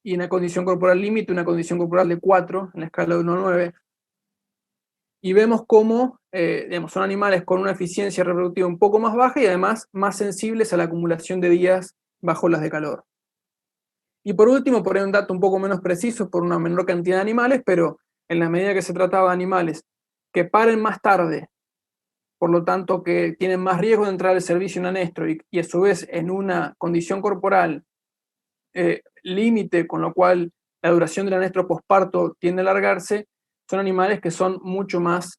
y una condición corporal límite, una condición corporal de 4 en la escala de 1 a 9. Y vemos cómo digamos, son animales con una eficiencia reproductiva un poco más baja y además más sensibles a la acumulación de días bajo olas de calor. Y por último, por ahí un dato un poco menos preciso, por una menor cantidad de animales, pero en la medida que se trataba de animales que paren más tarde, por lo tanto que tienen más riesgo de entrar al servicio en anestro y a su vez en una condición corporal límite, con lo cual la duración del anestro posparto tiende a alargarse, son animales que son mucho más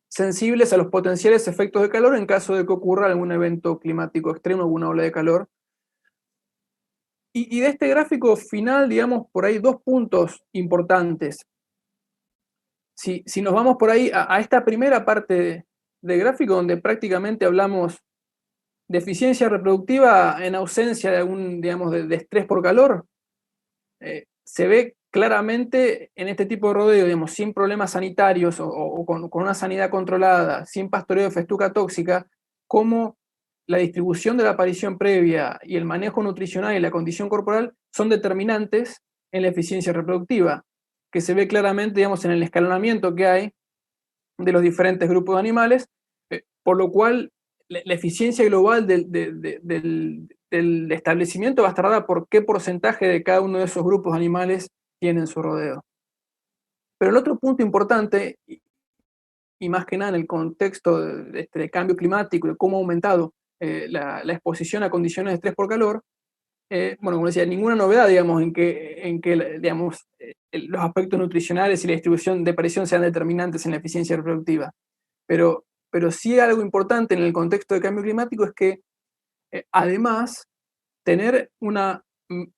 sensibles a los potenciales efectos de calor en caso de que ocurra algún evento climático extremo, alguna ola de calor. Y de este gráfico final, digamos, por ahí 2 puntos importantes. Si nos vamos por ahí a esta primera parte del gráfico, donde prácticamente hablamos de eficiencia reproductiva en ausencia de algún, digamos, de estrés por calor, se ve claramente en este tipo de rodeo, digamos, sin problemas sanitarios o con una sanidad controlada, sin pastoreo de festuca tóxica, cómo la distribución de la aparición previa y el manejo nutricional y la condición corporal son determinantes en la eficiencia reproductiva, que se ve claramente, digamos, en el escalonamiento que hay de los diferentes grupos de animales, por lo cual la eficiencia global del establecimiento va a estar dada por qué porcentaje de cada uno de esos grupos de animales tienen su rodeo. Pero el otro punto importante, y más que nada en el contexto de cambio climático y de cómo ha aumentado la exposición a condiciones de estrés por calor, bueno, como decía, ninguna novedad, digamos, en que digamos, los aspectos nutricionales y la distribución de aparición sean determinantes en la eficiencia reproductiva. Pero sí algo importante en el contexto de cambio climático es que, además, tener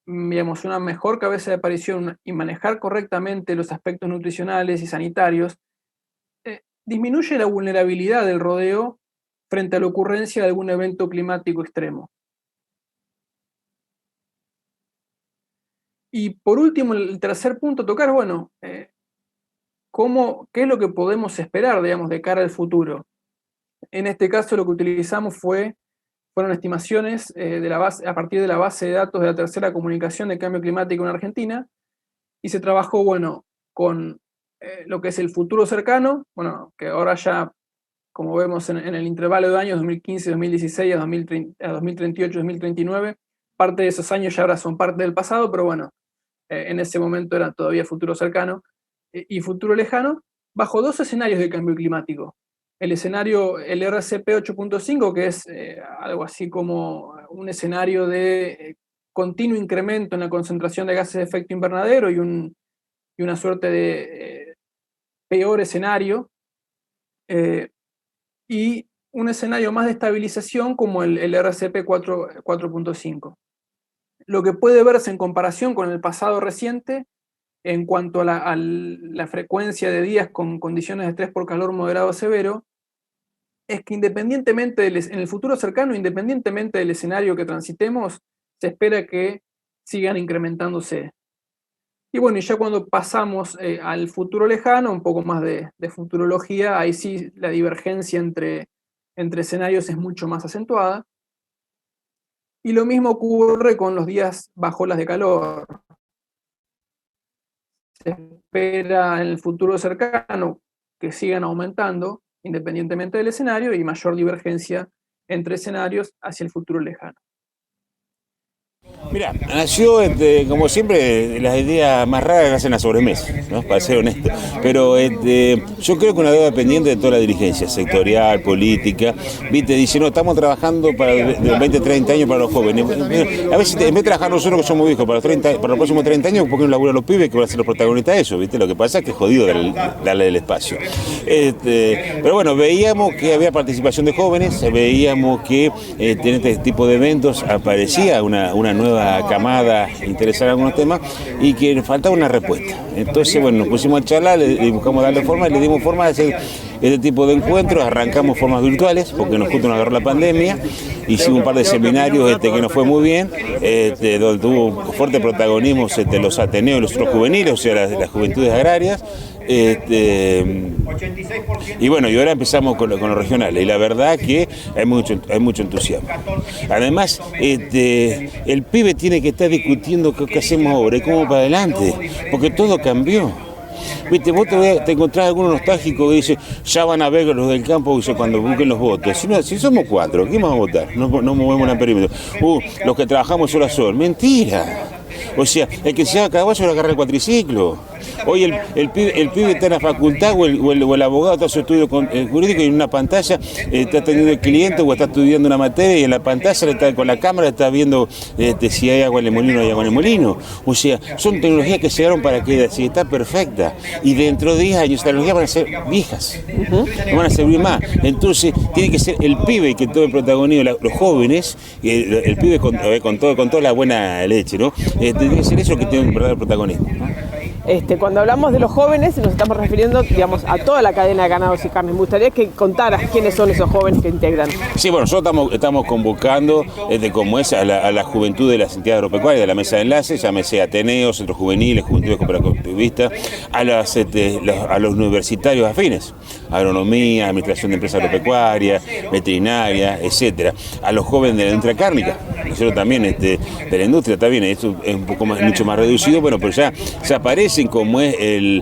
digamos, una mejor cabeza de aparición y manejar correctamente los aspectos nutricionales y sanitarios, disminuye la vulnerabilidad del rodeo frente a la ocurrencia de algún evento climático extremo. Y por último, el tercer punto a tocar, bueno, ¿qué es lo que podemos esperar, digamos, de cara al futuro? En este caso lo que utilizamos fueron estimaciones a partir de la base de datos de la tercera comunicación de cambio climático en Argentina, y se trabajó, bueno, con lo que es el futuro cercano, bueno, que ahora ya, como vemos en el intervalo de años 2015, 2016 a 2038, 2039, parte de esos años ya ahora son parte del pasado, pero bueno, en ese momento era todavía futuro cercano y futuro lejano, bajo 2 escenarios de cambio climático. El escenario, el RCP 8.5, que es algo así como un escenario de continuo incremento en la concentración de gases de efecto invernadero y una suerte de peor escenario, y un escenario más de estabilización como el RCP 4.5. Lo que puede verse en comparación con el pasado reciente en cuanto a la frecuencia de días con condiciones de estrés por calor moderado severo, es que independientemente en el futuro cercano, independientemente del escenario que transitemos, se espera que sigan incrementándose. Y bueno, y ya cuando pasamos al futuro lejano, un poco más de futurología, ahí sí la divergencia entre escenarios es mucho más acentuada. Y lo mismo ocurre con los días bajo olas de calor. Se espera en el futuro cercano que sigan aumentando, independientemente del escenario, y mayor divergencia entre escenarios hacia el futuro lejano. Mira, nació, como siempre, las ideas más raras nacen a sobremesa, ¿no? Para ser honesto. Pero yo creo que una deuda pendiente de toda la dirigencia, sectorial, política, ¿viste? Dice, no, estamos trabajando para de 20, 30 años para los jóvenes. A veces, en vez de trabajar nosotros que somos viejos para los próximos 30 años, ¿por qué no laburan los pibes que van a ser los protagonistas de eso? ¿Viste? Lo que pasa es que es jodido darle el espacio. Pero bueno, veíamos que había participación de jóvenes, veíamos que en este tipo de eventos aparecía una nueva camada interesada en algunos temas y que faltaba una respuesta. Entonces, bueno, nos pusimos a charlar, le buscamos darle forma y le dimos forma de hacer este tipo de encuentros. Arrancamos formas virtuales porque justo nos agarró la pandemia, hicimos un par de seminarios que nos fue muy bien, donde tuvo fuerte protagonismo los ateneos, los otros juveniles, o sea, las juventudes agrarias. Y bueno, y ahora empezamos con los regionales y la verdad que hay mucho entusiasmo. Además, el pibe tiene que estar discutiendo qué hacemos ahora y cómo para adelante, porque todo cambió. Viste, vos te encontrás algunos nostálgicos que dicen, ya van a ver los del campo cuando busquen los votos. Si somos 4, ¿quién vamos a votar? No movemos el perímetro. Los que trabajamos sol a sol. Mentira. O sea, el que se haga caballo lo agarra el cuatriciclo. Hoy el pibe está en la facultad o el abogado está en su estudio jurídico y en una pantalla está atendiendo el cliente o está estudiando una materia y en la pantalla con la cámara está viendo si hay agua en el molino o no hay agua en el molino. O sea, son tecnologías que llegaron para quedar, si está perfecta. Y dentro de 10 años estas tecnologías van a ser viejas, no van a servir más. Entonces tiene que ser el pibe que todo el protagonismo, los jóvenes, el pibe con toda la buena leche, ¿no? Tiene que ser eso que tiene un verdadero protagonismo. Cuando hablamos de los jóvenes nos estamos refiriendo, digamos, a toda la cadena de ganados y carnes. Me gustaría que contaras quiénes son esos jóvenes que integran. Sí, bueno, nosotros estamos convocando, como es, a la juventud de las entidades agropecuarias, de la mesa de enlace, llámese Ateneos, centros juveniles, juventudes cooperativistas, a los universitarios afines, agronomía, administración de empresas agropecuarias, veterinaria, etcétera, a los jóvenes de la industria cárnica. Nosotros también, de la industria también, esto es un poco mucho más reducido, bueno, pero ya aparecen como es en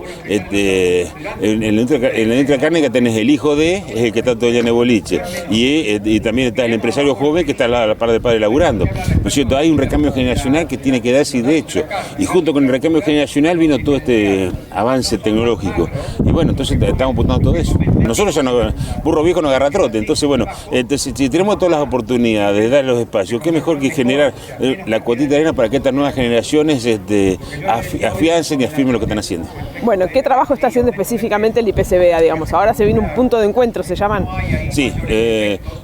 la industria cárnica tenés el hijo de, es el que está todo el día en el boliche, y también está el empresario joven que está a la par del padre laburando, ¿no es cierto? Hay un recambio generacional que tiene que darse, de hecho, y junto con el recambio generacional vino todo este avance tecnológico, y bueno, entonces estamos apuntando todo eso. Nosotros ya burro viejo no agarra trote, entonces bueno, si tenemos todas las oportunidades de dar los espacios, qué mejor que generar la cuotita de arena para que estas nuevas generaciones afiancen y afirmen lo que están haciendo. Bueno, ¿qué trabajo está haciendo específicamente el IPCBA, digamos? Ahora se viene un punto de encuentro, ¿se llaman? Sí,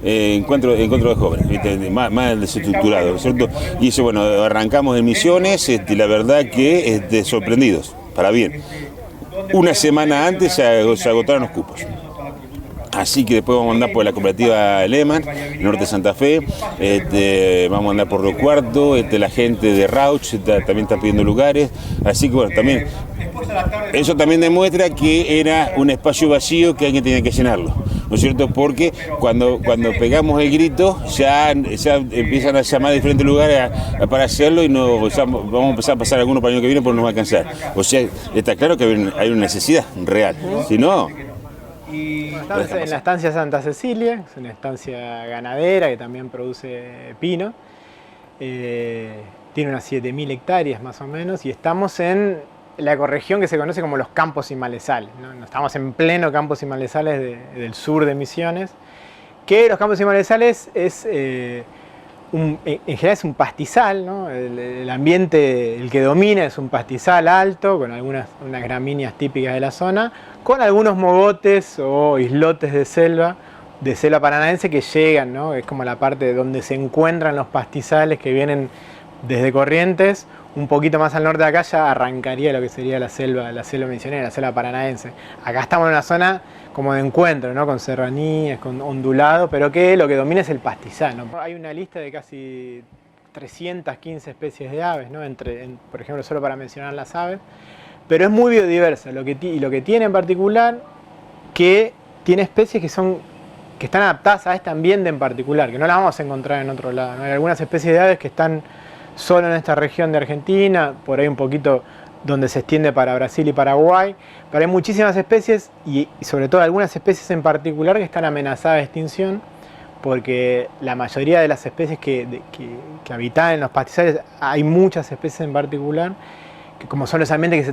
encuentro de jóvenes, ¿viste? Más desestructurado, ¿cierto? Y eso, bueno, arrancamos en Misiones, la verdad que sorprendidos, para bien. Una semana antes se agotaron los cupos. Así que después vamos a andar por la cooperativa Lehman, norte de Santa Fe, vamos a andar por Río Cuarto, la gente de Rauch también está pidiendo lugares, así que bueno, también eso también demuestra que era un espacio vacío que alguien tenía que llenarlo, ¿no es cierto? Porque cuando pegamos el grito ya empiezan a llamar de diferentes lugares para hacerlo y vamos a empezar a pasar algunos para el año que viene porque no va a alcanzar. O sea, está claro que hay una necesidad real, si no... Estamos en la estancia Santa Cecilia, es una estancia ganadera que también produce pino. Tiene unas 7.000 hectáreas más o menos y estamos en la ecorregión que se conoce como los campos y malezales, ¿no? Estamos en pleno campos y malezales del sur de Misiones, que los campos y malezales es... en general es un pastizal, ¿no? El ambiente, el que domina es un pastizal alto, con unas gramíneas típicas de la zona, con algunos mogotes o islotes de selva paranaense que llegan, ¿no? Es como la parte donde se encuentran los pastizales que vienen desde Corrientes, un poquito más al norte de acá ya arrancaría lo que sería la selva misionera, la selva paranaense. Acá estamos en una zona como de encuentro, ¿no? Con serranías, con ondulado, pero que lo que domina es el pastizal, ¿no? Hay una lista de casi 315 especies de aves, ¿no? Por ejemplo, solo para mencionar las aves, pero es muy biodiversa, lo que tiene en particular que tiene especies que están adaptadas a este ambiente en particular, que no las vamos a encontrar en otro lado, ¿no? Hay algunas especies de aves que están solo en esta región de Argentina, por ahí un poquito donde se extiende para Brasil y Paraguay, pero hay muchísimas especies y sobre todo algunas especies en particular que están amenazadas de extinción porque la mayoría de las especies que habitan en los pastizales, hay muchas especies en particular, que como son los ambientes que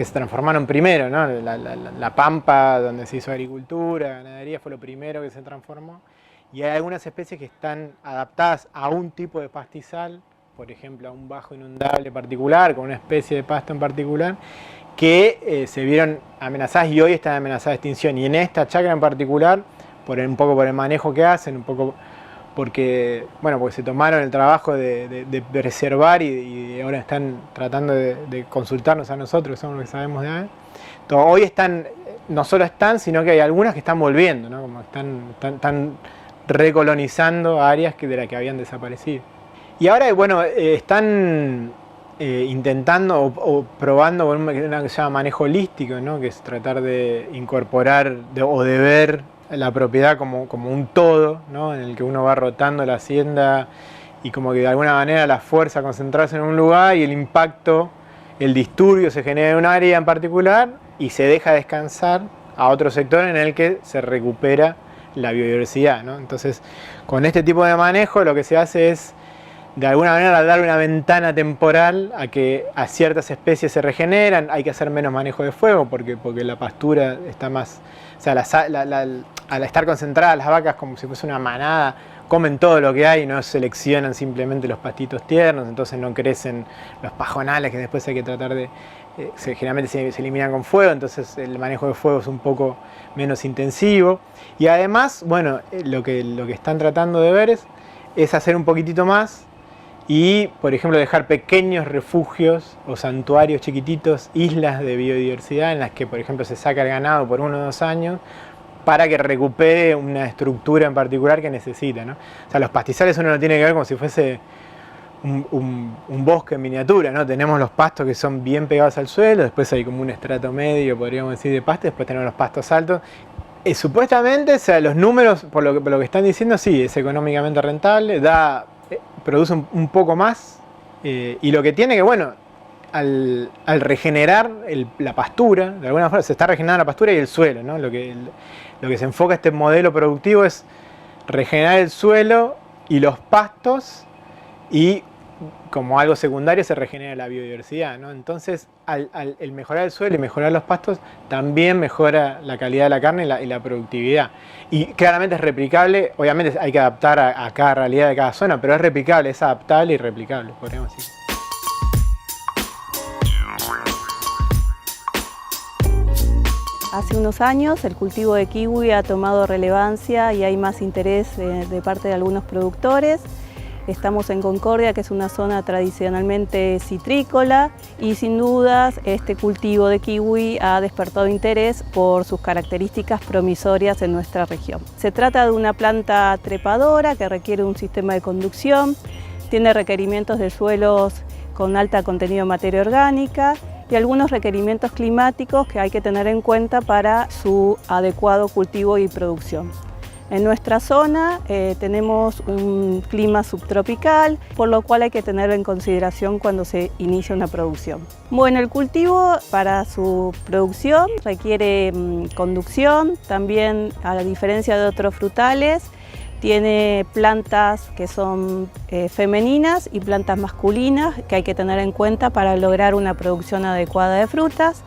se transformaron primero, ¿no? La pampa donde se hizo agricultura, ganadería, fue lo primero que se transformó, y hay algunas especies que están adaptadas a un tipo de pastizal, por ejemplo a un bajo inundable particular, con una especie de pasto en particular, que se vieron amenazadas y hoy están amenazadas de extinción. Y en esta chacra en particular, un poco por el manejo que hacen, un poco porque se tomaron el trabajo de preservar y ahora están tratando de consultarnos a nosotros, que somos los que sabemos de aves. Entonces, hoy no solo están, sino que hay algunas que están volviendo, ¿no? Como están recolonizando áreas de las que habían desaparecido. Y ahora, están intentando o probando con una que se llama manejo holístico, ¿no? Que es tratar de incorporar o de ver la propiedad como un todo, ¿no? En el que uno va rotando la hacienda y como que de alguna manera la fuerza a concentrarse en un lugar y el impacto, el disturbio se genera en un área en particular y se deja descansar a otro sector en el que se recupera la biodiversidad, ¿no? Entonces, con este tipo de manejo lo que se hace es de alguna manera dar una ventana temporal a ciertas especies se regeneran. Hay que hacer menos manejo de fuego porque la pastura está más... O sea, al estar concentradas las vacas como si fuese una manada, comen todo lo que hay, no seleccionan simplemente los pastitos tiernos, entonces no crecen los pajonales que después hay que tratar de... generalmente se eliminan con fuego, entonces el manejo de fuego es un poco menos intensivo. Y además, lo que están tratando de ver es hacer un poquitito más y, por ejemplo, dejar pequeños refugios o santuarios chiquititos, islas de biodiversidad en las que, por ejemplo, se saca el ganado por 1 o 2 años para que recupere una estructura en particular que necesita, ¿no? O sea, los pastizales uno lo tiene que ver como si fuese un bosque en miniatura, ¿no? Tenemos los pastos que son bien pegados al suelo, después hay como un estrato medio, podríamos decir, de pasto, después tenemos los pastos altos. Supuestamente, o sea, los números, por lo que están diciendo, sí, es económicamente rentable, produce un poco más, y lo que tiene que, al regenerar la pastura, de alguna forma se está regenerando la pastura y el suelo, ¿no? Lo que se enfoca este modelo productivo es regenerar el suelo y los pastos, y como algo secundario se regenera la biodiversidad, ¿no? Entonces, el mejorar el suelo y mejorar los pastos también mejora la calidad de la carne y la productividad. Y claramente es replicable, obviamente hay que adaptar a cada realidad de cada zona, pero es replicable, es adaptable y replicable, podríamos decir. Hace unos años el cultivo de kiwi ha tomado relevancia y hay más interés de parte de algunos productores. Estamos en Concordia, que es una zona tradicionalmente citrícola, y sin dudas este cultivo de kiwi ha despertado interés por sus características promisorias en nuestra región. Se trata de una planta trepadora que requiere un sistema de conducción, tiene requerimientos de suelos con alto contenido de materia orgánica y algunos requerimientos climáticos que hay que tener en cuenta para su adecuado cultivo y producción. En nuestra zona tenemos un clima subtropical, por lo cual hay que tenerlo en consideración cuando se inicia una producción. Bueno, el cultivo para su producción requiere conducción, también a la diferencia de otros frutales, tiene plantas que son femeninas y plantas masculinas que hay que tener en cuenta para lograr una producción adecuada de frutas.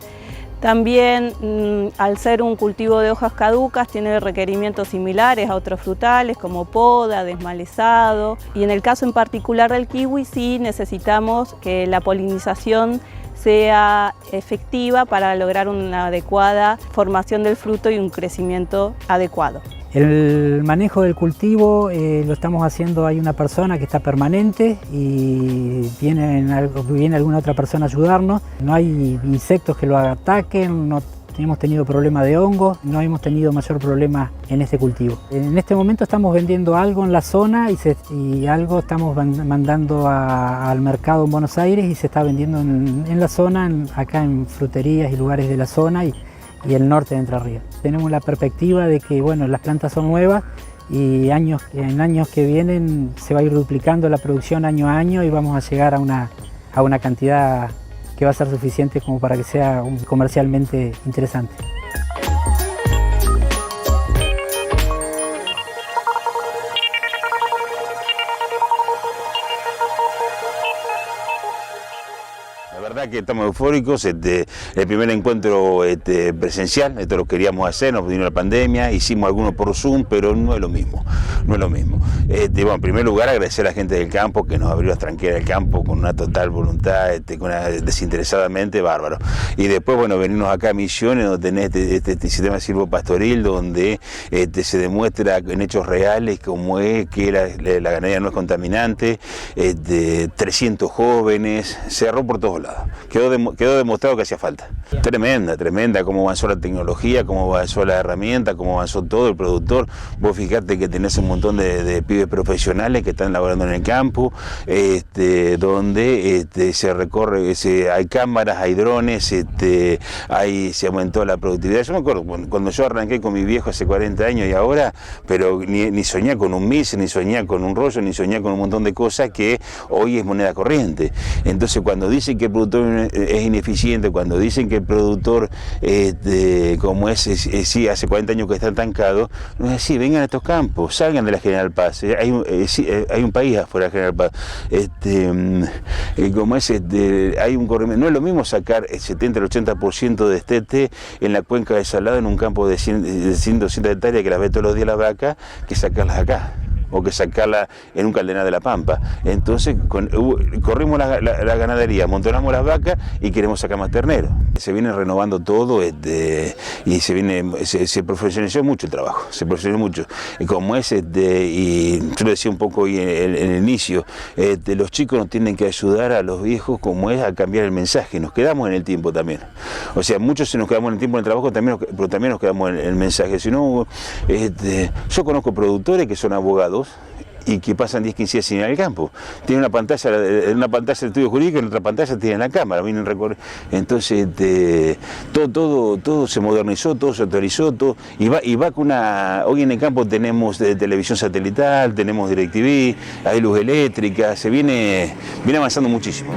También, al ser un cultivo de hojas caducas, tiene requerimientos similares a otros frutales como poda, desmalezado. Y en el caso en particular del kiwi, sí necesitamos que la polinización sea efectiva para lograr una adecuada formación del fruto y un crecimiento adecuado. El manejo del cultivo lo estamos haciendo, hay una persona que está permanente y viene alguna otra persona a ayudarnos. No hay insectos que lo ataquen, no hemos tenido problema de hongos, no hemos tenido mayor problema en este cultivo. En este momento estamos vendiendo algo en la zona y algo estamos mandando al mercado en Buenos Aires y se está vendiendo en la zona, acá en fruterías y lugares de la zona y el norte de Entre Ríos. Tenemos la perspectiva de que las plantas son nuevas y en años que vienen se va a ir duplicando la producción año a año y vamos a llegar a una cantidad que va a ser suficiente como para que sea comercialmente interesante. verdad que estamos eufóricos. El primer encuentro presencial, esto lo queríamos hacer, nos vino la pandemia, hicimos algunos por Zoom, pero no es lo mismo. No es lo mismo. Bueno, en primer lugar, agradecer a la gente del campo que nos abrió las tranqueras del campo con una total voluntad, desinteresadamente, bárbaro. Y después, bueno, venirnos acá a Misiones, donde tenés este sistema silvopastoril, donde se demuestra en hechos reales cómo es que la ganadería no es contaminante, 300 jóvenes, cerró por todos lados. Quedó demostrado que hacía falta. Tremenda cómo avanzó la tecnología, cómo avanzó la herramienta, cómo avanzó todo el productor. Vos fijate que tenés un montón de pibes profesionales que están laborando en el campo, donde se recorre, hay cámaras, hay drones, se aumentó la productividad. Yo me acuerdo cuando yo arranqué con mi viejo hace 40 años y ahora, pero ni soñé con un MIS, ni soñé con un rollo, ni soñé con un montón de cosas que hoy es moneda corriente. Entonces, cuando dicen que el productor es ineficiente, cuando dicen que el productor, como sí, hace 40 años que está estancado, no es así. Vengan a estos campos, salgan de la General Paz. Hay un país afuera de la General Paz. Hay un corrimiento. No es lo mismo sacar el 70 al 80% de destete en la cuenca de Salado, en un campo de 100, 200 hectáreas que las ve todos los días la vaca, que sacarlas acá, o que sacarla en un caldenal de la Pampa. Entonces corrimos la ganadería, amontonamos las vacas y queremos sacar más terneros. Se viene renovando todo y se profesionalizó mucho el trabajo, se profesionalizó mucho. Y como es, y yo lo decía un poco hoy en el inicio, los chicos nos tienen que ayudar a los viejos como es a cambiar el mensaje. Nos quedamos en el tiempo también. O sea, muchos se nos quedamos en el tiempo en el trabajo, pero también nos quedamos en el mensaje. Si no, yo conozco productores que son abogados y que pasan 10, 15 días sin ir al campo. Tienen una pantalla del estudio jurídico, en otra pantalla tienen la cámara, vienen recorrer. Entonces, todo se modernizó, todo se actualizó, todo, y va con hoy en el campo tenemos televisión satelital, tenemos DirecTV, hay luz eléctrica, viene avanzando muchísimo.